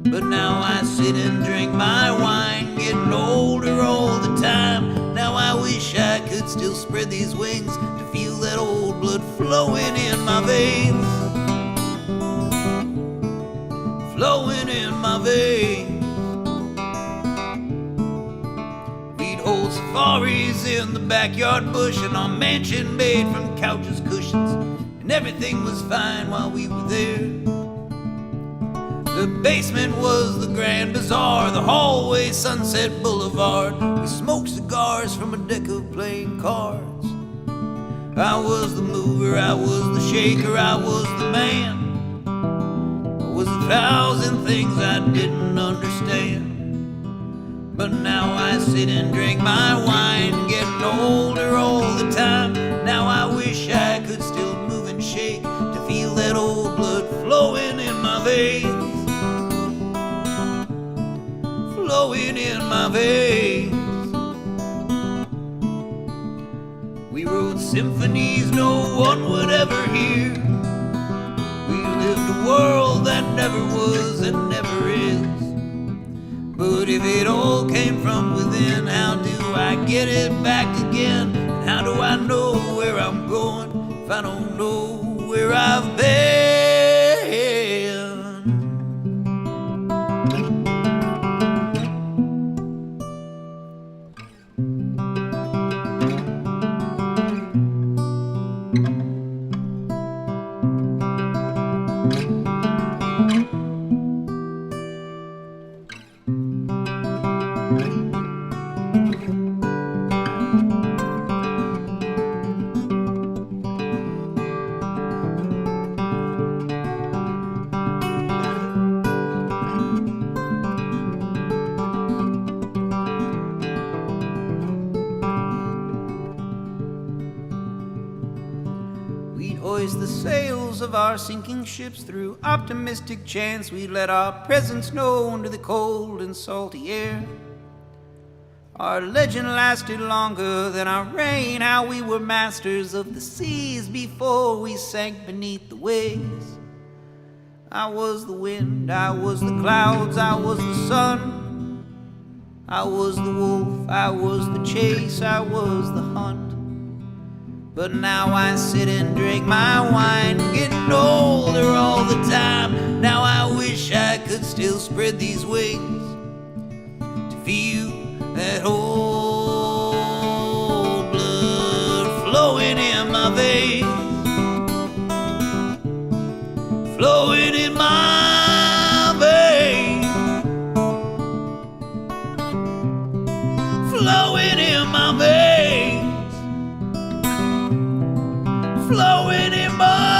But now I sit and drink my wine, getting older all the time. Now I wish I could still spread these wings to feel that old blood flowing in my veins. Flowing in my veins. We'd hold safaris in the backyard bush, and our mansion made from couches, cushions, and everything was fine while we were there. The basement was the Grand Bazaar, the hallway Sunset Boulevard. We smoked cigars from a deck of playing cards. I was the mover, I was the shaker, I was the man. I was 1,000 things I didn't understand. But now I sit and drink my wine, getting older all the time. Now I wish I could still move and shake to feel that old blood flowing in my veins. Flowing in my veins. We wrote symphonies no one would ever hear. We lived a world that never was and never is. But if it all came from within, how do I get it back again? And how do I know where I'm going if I don't know where I've been? The sails of our sinking ships through optimistic chance. We let our presence known to the cold and salty air. Our legend lasted longer than our reign, how we were masters of the seas before we sank beneath the waves. I was the wind, I was the clouds, I was the sun. I was the wolf, I was the chase, I was the hunt. But now I sit and drink my wine, getting older all the time. Now I wish I could still spread these wings to feel that old blood flowing in my veins. Flowing in my veins. Flowing in my veins. Flowing in my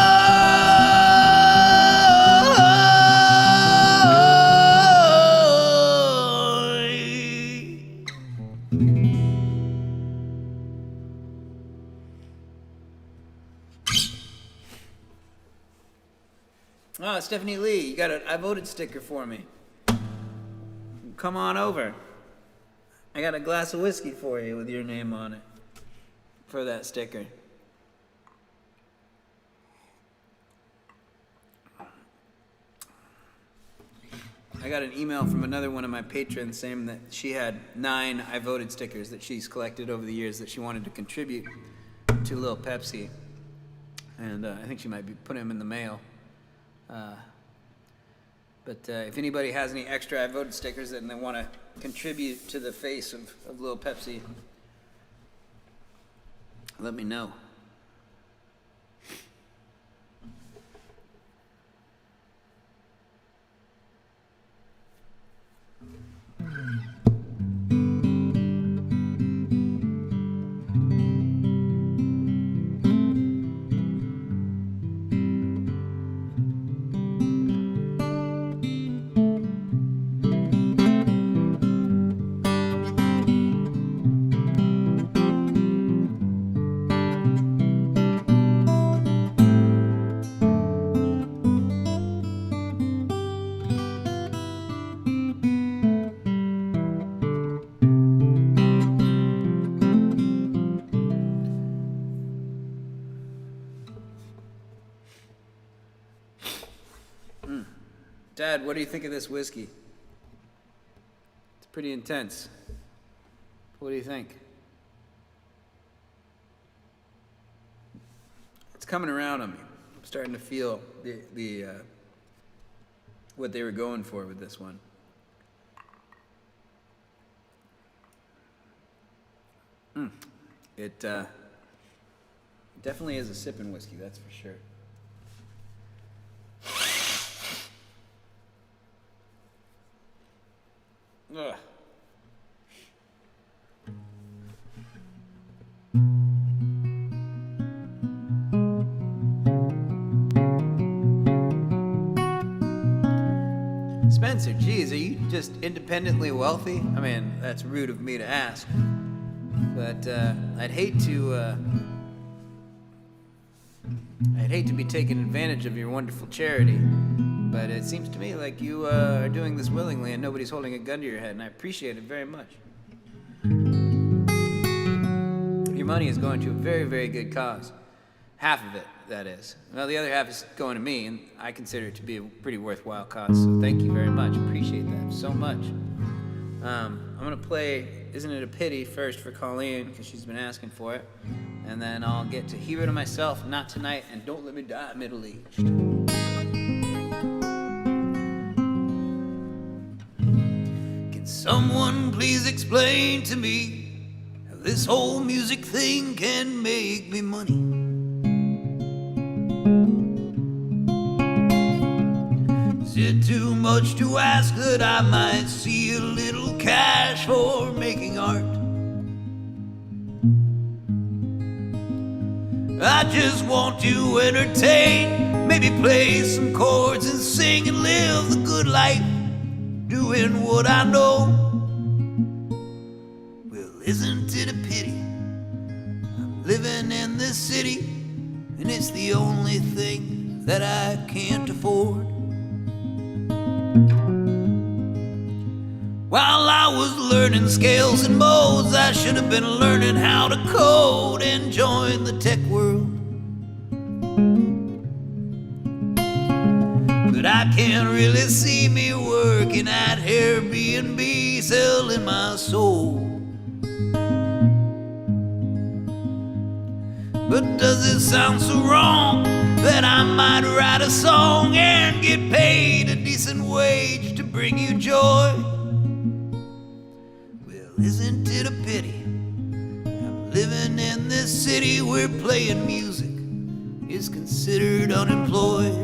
Oh, Stephanie Lee, you got a I voted sticker for me. Come on over. I got a glass of whiskey for you with your name on it. For that sticker. I got an email from another one of my patrons saying that she had 9 I voted stickers that she's collected over the years that she wanted to contribute to Lil Pepsi. And I think she might be putting them in the mail. But if anybody has any extra I voted stickers and they want to contribute to the face of Lil Pepsi, let me know. Dad, what do you think of this whiskey? It's pretty intense. What do you think? It's coming around on me. I'm starting to feel the what they were going for with this one. It definitely is a sipping whiskey, that's for sure. Ugh. Spencer, geez, are you just independently wealthy? I mean, that's rude of me to ask, but I'd hate to be taking advantage of your wonderful charity. But it seems to me like you are doing this willingly and nobody's holding a gun to your head, and I appreciate it very much. Your money is going to a very, very good cause. Half of it, that is. Well, the other half is going to me, and I consider it to be a pretty worthwhile cause, so thank you very much. Appreciate that so much. I'm going to play Isn't It a Pity first for Colleen, because she's been asking for it, and then I'll get to Hero to Myself, Not Tonight, and Don't Let Me Die Middle-Aged. Someone please explain to me how this whole music thing can make me money. Is it too much to ask that I might see a little cash for making art? I just want to entertain, maybe play some chords and sing and live the good life, doing what I know. Well, isn't it a pity I'm living in this city and it's the only thing that I can't afford? While I was learning scales and modes, I should have been learning how to code and join the tech world. But I can't really see me working at Airbnb, selling my soul. But does it sound so wrong that I might write a song and get paid a decent wage to bring you joy? Well, isn't it a pity I'm living in this city where playing music is considered unemployed?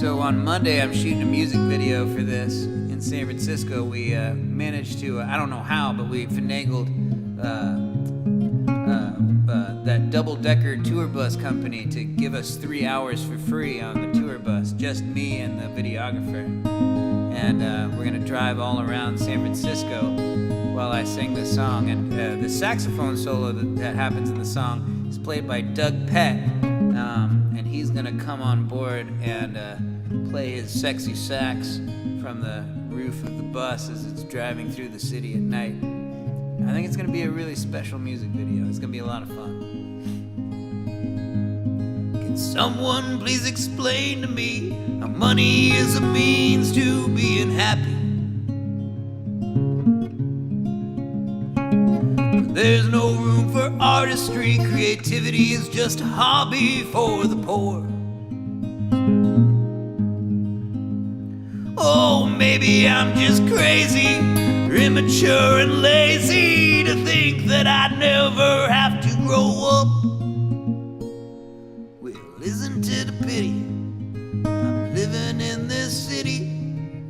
So on Monday, I'm shooting a music video for this in San Francisco. We managed to, I don't know how, but we finagled that double-decker tour bus company to give us 3 hours for free on the tour bus, just me and the videographer. And we're gonna drive all around San Francisco while I sing this song. And the saxophone solo that happens in the song is played by Doug Pett, and he's gonna come on board and play his sexy sax from the roof of the bus as it's driving through the city at night. I think it's gonna be a really special music video. It's gonna be a lot of fun. Can someone please explain to me how money is a means to being happy? There's no room for artistry, creativity is just a hobby for the poor. Oh, maybe I'm just crazy, or immature and lazy to think that I'd never have to grow up. Well, isn't it a pity? I'm living in this city,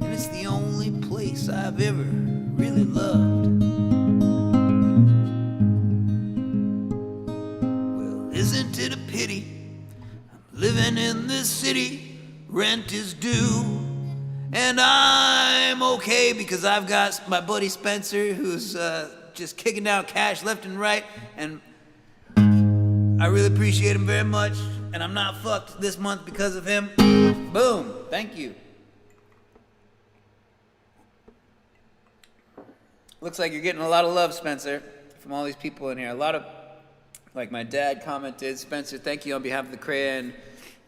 and it's the only place I've ever really loved. Well, isn't it a pity? I'm living in this city, rent is due. And I'm okay because I've got my buddy Spencer who's just kicking down cash left and right, and I really appreciate him very much, and I'm not fucked this month because of him. Boom. Thank you. Looks like you're getting a lot of love, Spencer, from all these people in here. A lot of, like my dad commented, Spencer, thank you on behalf of the CREA and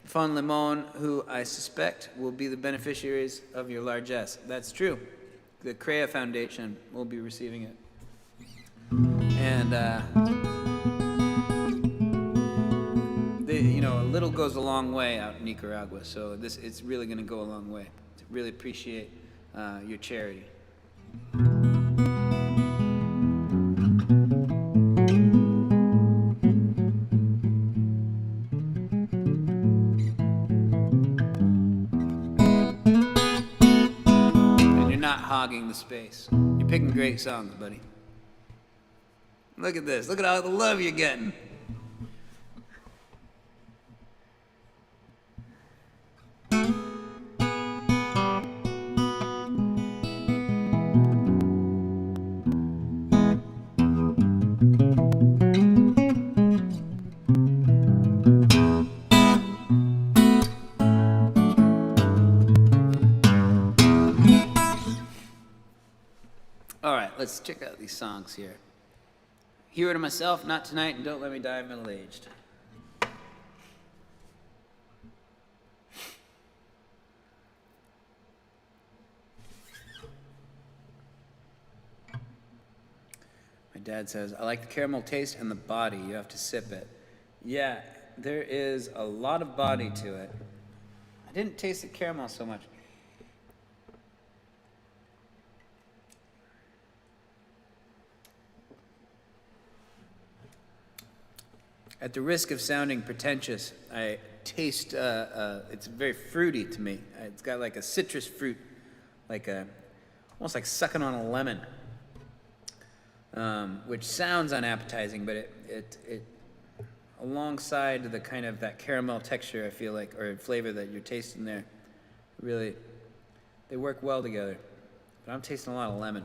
Fun Limon, who I suspect will be the beneficiaries of your largesse. That's true. The CREA Foundation will be receiving it. And, a little goes a long way out in Nicaragua, so it's really going to go a long way. To really appreciate your charity. Hogging the space. You're picking great songs, buddy. Look at this. Look at all the love you're getting. Let's check out these songs here. Hero to Myself, Not Tonight, and Don't Let Me Die Middle-Aged. My dad says, I like the caramel taste and the body. You have to sip it. Yeah, there is a lot of body to it. I didn't taste the caramel so much. At the risk of sounding pretentious, I taste, it's very fruity to me. It's got like a citrus fruit, almost like sucking on a lemon, which sounds unappetizing, but it alongside the kind of that caramel texture, I feel like, or flavor that you're tasting there, really, they work well together. But I'm tasting a lot of lemon.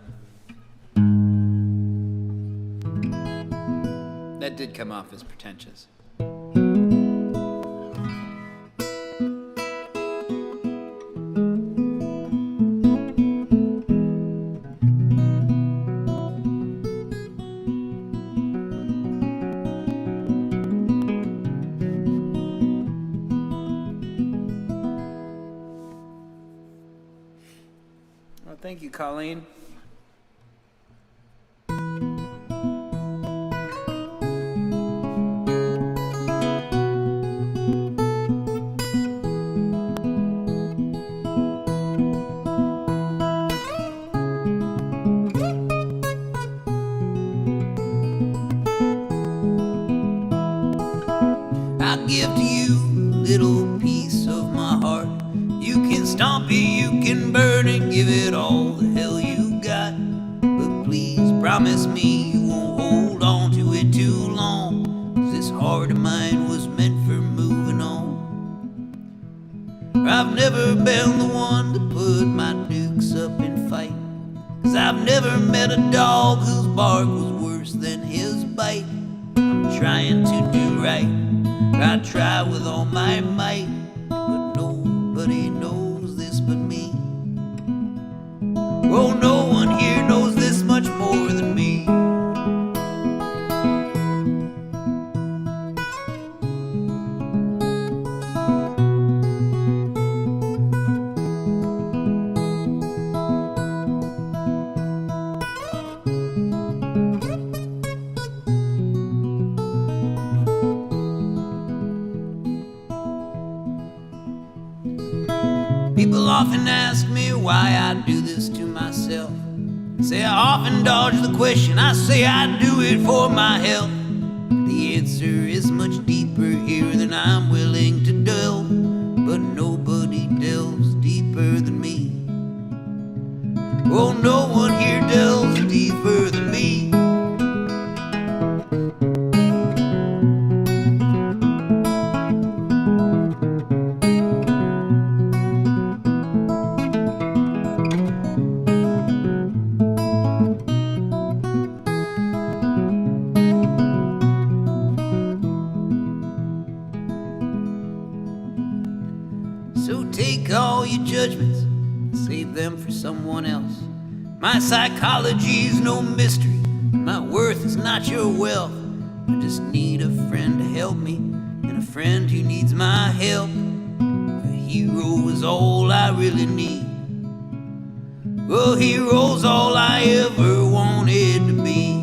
That did come off as pretentious. Well, thank you, Colleen. Give to you a little piece of my heart. You can stomp it, you can burn it, give it all the hell you got. But please promise me you won't hold on to it too long, 'cause this heart of mine was meant for moving on. I've never been the one to put my dukes up and fight, 'cause I've never met a dog whose bark was worse than his bite. I'm trying to do right, I try with all my might, but nobody knows this but me. Oh, no one here knows this much more than me. People often ask me why I do this to myself. Say I often dodge the question. I say I do it for my health. The answer is much deeper here than I'm willing to delve. But nobody delves deeper than me. Oh, no one here delves deeper than me. So take all your judgments, save them for someone else. My psychology's no mystery, my worth is not your wealth. I just need a friend to help me, and a friend who needs my help. A hero is all I really need. A hero's all I ever wanted to be.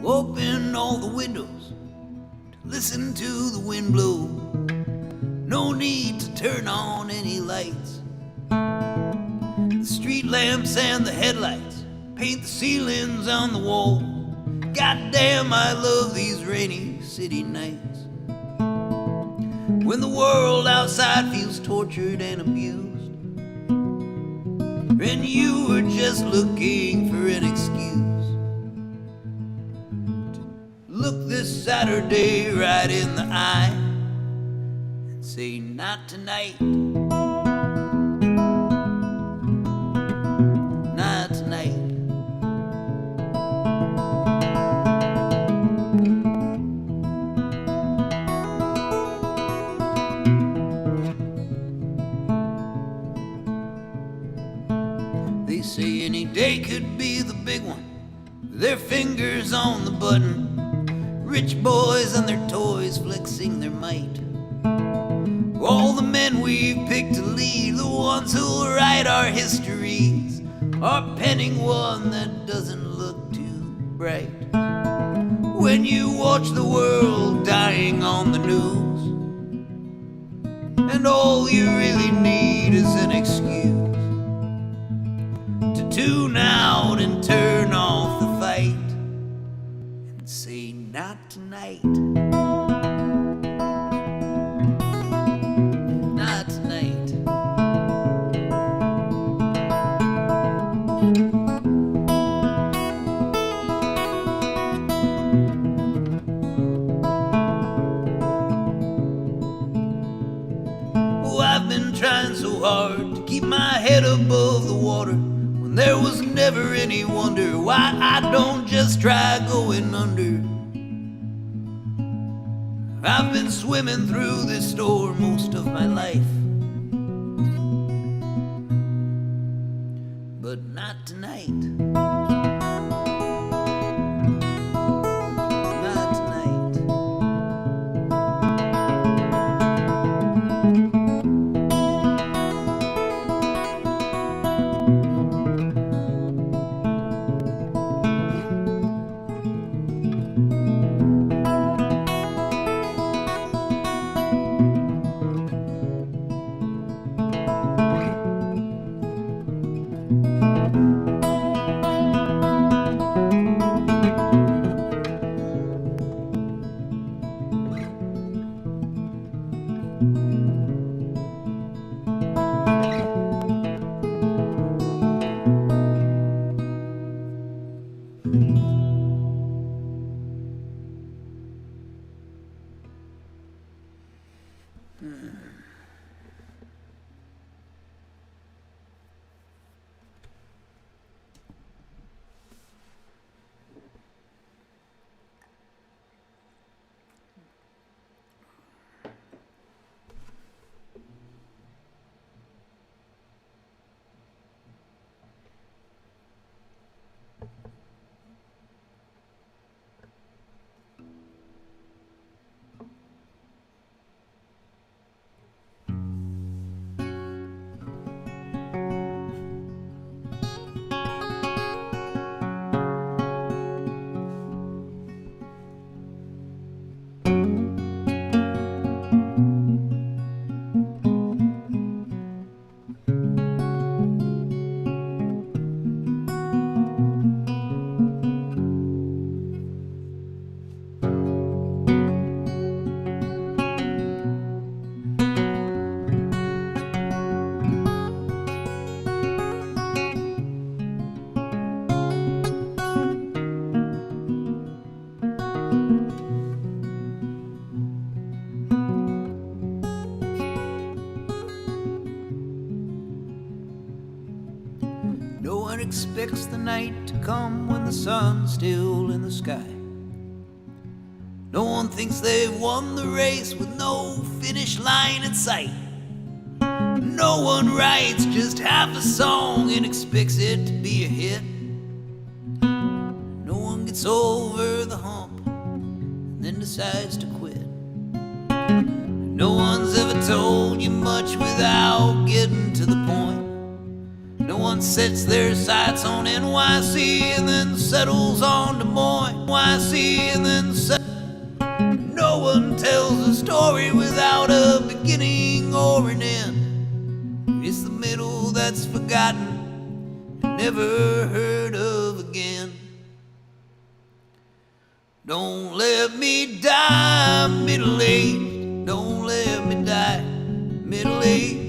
Open all the windows to listen to the wind blow. No need to turn on any lights. The street lamps and the headlights paint the ceilings on the wall. Goddamn, I love these rainy city nights, when the world outside feels tortured and abused, and you are just looking for an excuse. Look this Saturday right in the eye and say, not tonight, not tonight. They say any day could be the big one, with their fingers on the button. Rich boys and their toys flexing their might. All the men we've picked to lead, the ones who'll write our histories, are penning one that doesn't look too bright. When you watch the world dying on the news, and all you really need is an excuse to tune out and turn off the fight. Say not tonight, not tonight. Oh, I've been trying so hard to keep my head above the water, when there was never any wonder why I don't just try going under. I've been swimming through this storm most of my life, but not tonight. Not tonight. expects the night to come when the sun's still in the sky. No one thinks they've won the race with no finish line in sight. No one writes just half a song and expects it to be a hit. No one gets over the hump and then decides to quit. No one's ever told you much without getting to the point. No one sets their sights on NYC and then settles on Des Moines. NYC and then no one tells a story without a beginning or an end. It's the middle that's forgotten and never heard of again. Don't let me die middle-aged. Don't let me die middle-aged.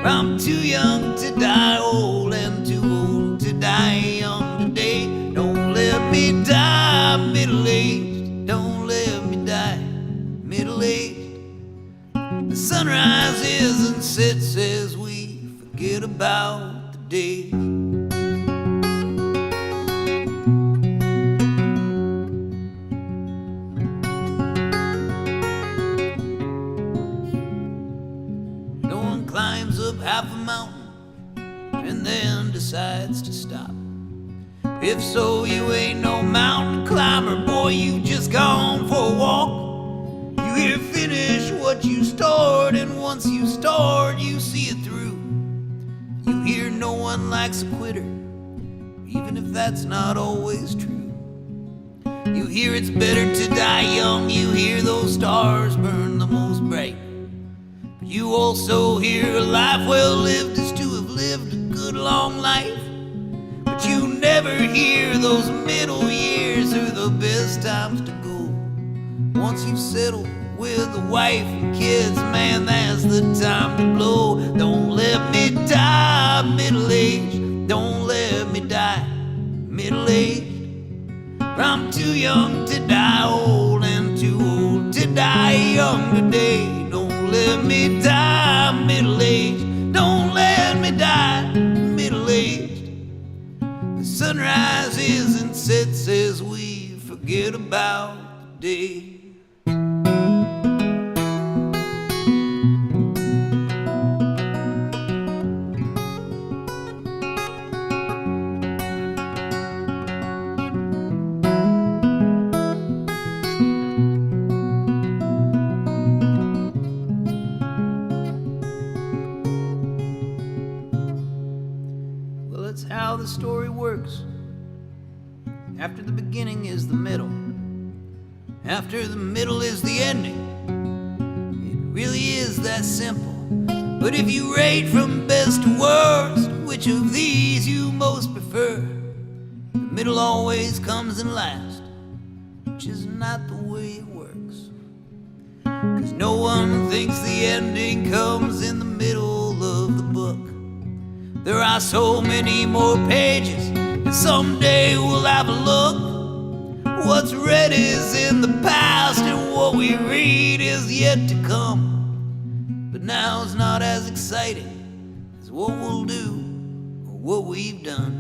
I'm too young to die old and too old to die young today. Don't let me die middle-aged. Don't let me die middle-aged. The sun rises and sets as we forget about the day. No one climbs up half a mountain and then decides to stop. If so, you ain't no mountain climber, boy, you just gone for a walk. You here finish what you start, and once you start, you see it through. You hear no one likes a quitter, even if that's not always true. You hear it's better to die young, you hear those stars burn the most bright. But you also hear a life well lived is to have lived a good long life. But you never hear those middle years are the best times to go. Once you've settled with a wife and kids, man, that's the time to blow. Don't let me die middle-aged. Don't let me die middle-aged. I'm too young to die old and too old to die young today. Don't let me die middle-aged. Don't let me die middle-aged. The sun rises and sets as we forget about the day. Well, it's how the story works. After the beginning is the middle. After the middle is the ending. It really is that simple. But if you rate from best to worst, which of these you most prefer, the middle always comes in last, which is not the way it works. 'Cause no one thinks the ending comes in the middle of the book. There are so many more pages, and someday we'll have a look. What's read is in the past, and what we read is yet to come. But now's not as exciting as what we'll do or what we've done.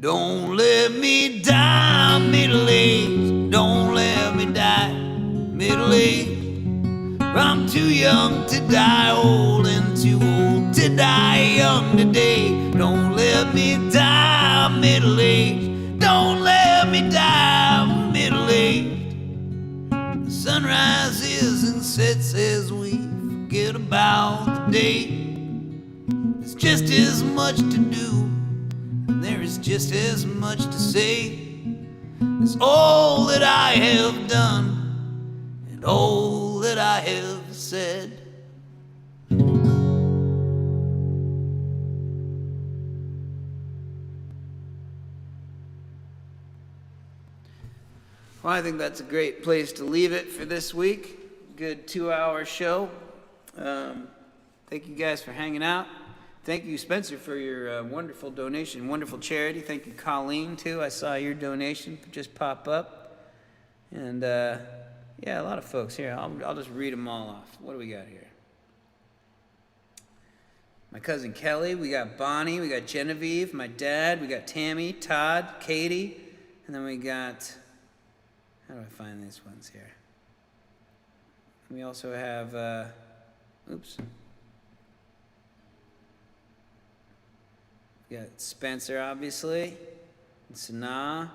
Don't let me die middle-aged. Don't let me die middle-aged. I'm too young to die old and too old to die young today. Don't let me die middle-aged. Don't let me die middle-aged. The sun rises and sets as we forget about the day. There's just as much to do, and there is just as much to say. It's all that I have done and all that I have said. Well, I think that's a great place to leave it for this week. Good 2-hour show. Thank you guys for hanging out. Thank you, Spencer, for your wonderful donation, wonderful charity. Thank you, Colleen, too. I saw your donation just pop up. And, yeah, a lot of folks here. I'll just read them all off. What do we got here? my cousin Kelly, we got Bonnie, we got Genevieve, my dad, we got Tammy, Todd, Katie, and then we got, how do I find these ones here? We also have, oops. We got Spencer, obviously, and Sanaa,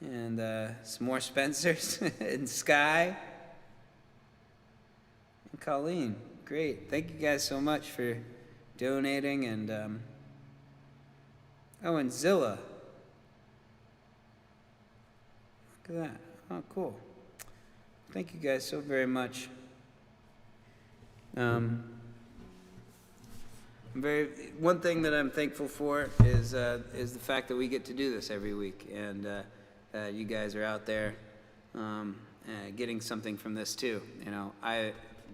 and some more Spencers, and Sky, and Colleen. Great. Thank you guys so much for donating. And, oh, and Zilla. Look at that. Oh, cool. Thank you guys so very much. One thing that I'm thankful for is the fact that we get to do this every week, and you guys are out there getting something from this too. You know,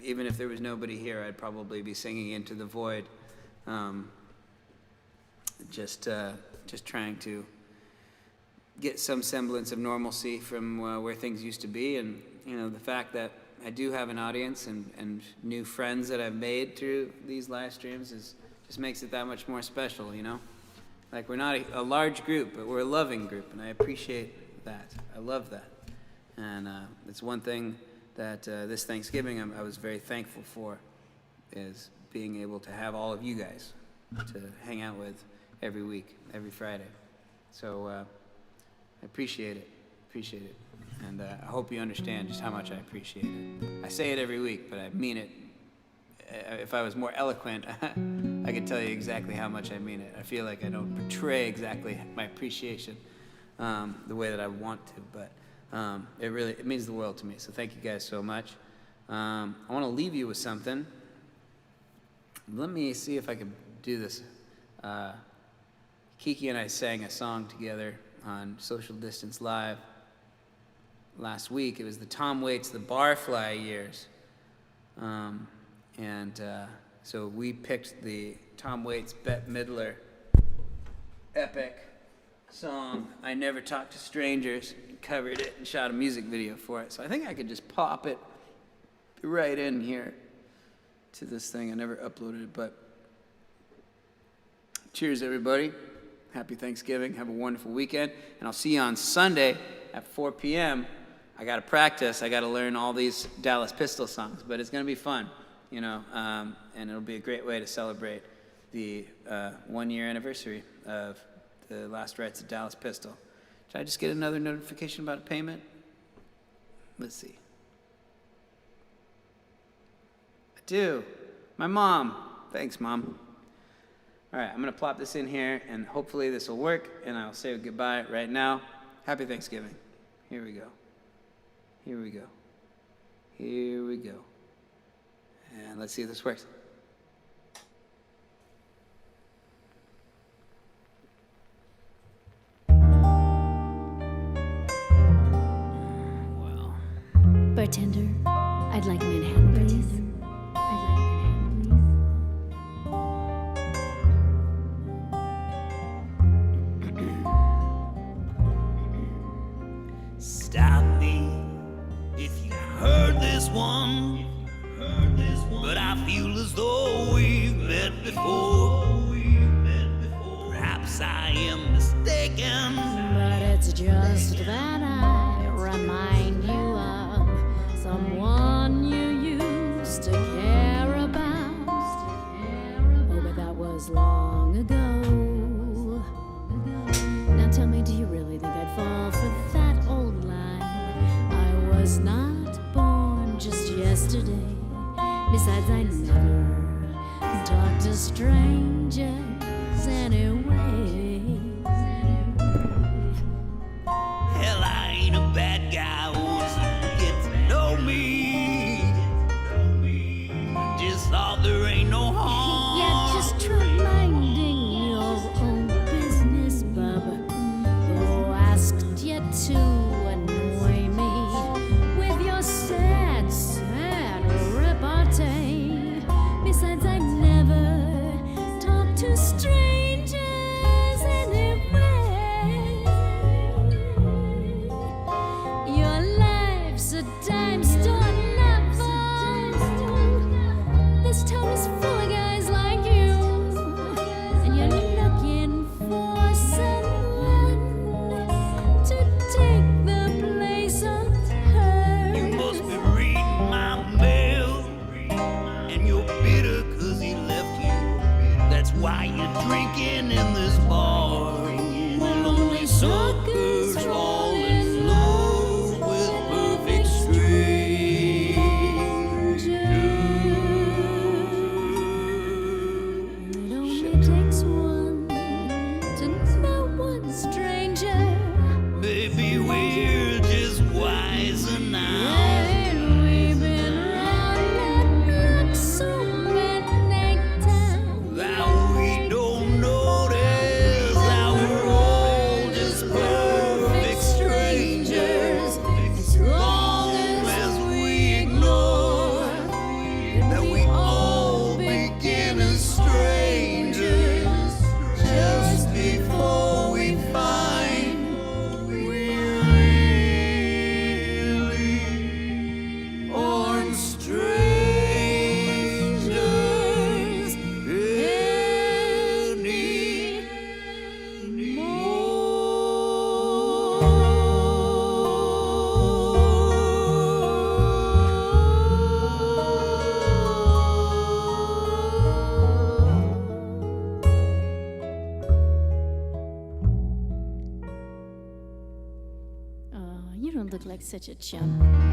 even if there was nobody here, I'd probably be singing Into the Void, just trying to get some semblance of normalcy from where things used to be. And you know, the fact that I do have an audience and new friends that I've made through these live streams just makes it that much more special, you know? Like, we're not a large group, but we're a loving group, and I appreciate that. I love that. And it's one thing that this Thanksgiving I was very thankful for, is being able to have all of you guys to hang out with every week, every Friday. So I appreciate it, and I hope you understand just how much I appreciate it. I say it every week, but I mean it. If I was more eloquent, I could tell you exactly how much I mean it. I feel like I don't portray exactly my appreciation the way that I want to, but it means the world to me. So thank you guys so much. I want to leave you with something. Let me see if I can do this. Kiki and I sang a song together on Social Distance Live last week. It was the Tom Waits, the Barfly years. So we picked the Tom Waits, Bette Midler epic song, I Never Talk to Strangers, covered it and shot a music video for it. So I think I could just pop it right in here to this thing. I never uploaded it, but cheers, everybody. Happy Thanksgiving. Have a wonderful weekend. And I'll see you on Sunday at 4 p.m. I got to practice. I got to learn all these Dallas Pistol songs, but it's going to be fun, you know, and it'll be a great way to celebrate the 1-year anniversary of the last rites of Dallas Pistol. Did I just get another notification about a payment? Let's see. I do. My mom. Thanks, Mom. All right, I'm going to plop this in here, and hopefully this will work, and I'll say goodbye right now. Happy Thanksgiving. Here we go. Here we go. Here we go. And let's see if this works. Well. Bartender, I'd like a Manhattan, please. Stop me if you heard this one, but I feel as though we've met before. Perhaps I am mistaken, But it's just that I remind you of someone you used to care about. Oh, but that was long ago. Now tell me, do you really think I'd fall for that old lie? I was not born just yesterday. Besides, I never talk to strangers anyway. hell, I ain't a bad guy who wants to get to know me. Just thought there ain't no harm. Yeah, just minding your own business, bub. Who asked you to annoy me with your sad repartee? Besides, I never talk to strangers stranger. Maybe we're just wiser now. And we've been round that block so many times. That we don't notice that we're all just perfect strangers. As long as we ignore that we all begin as strangers just before we find we really aren't strangers Oh, you don't look like such a chump.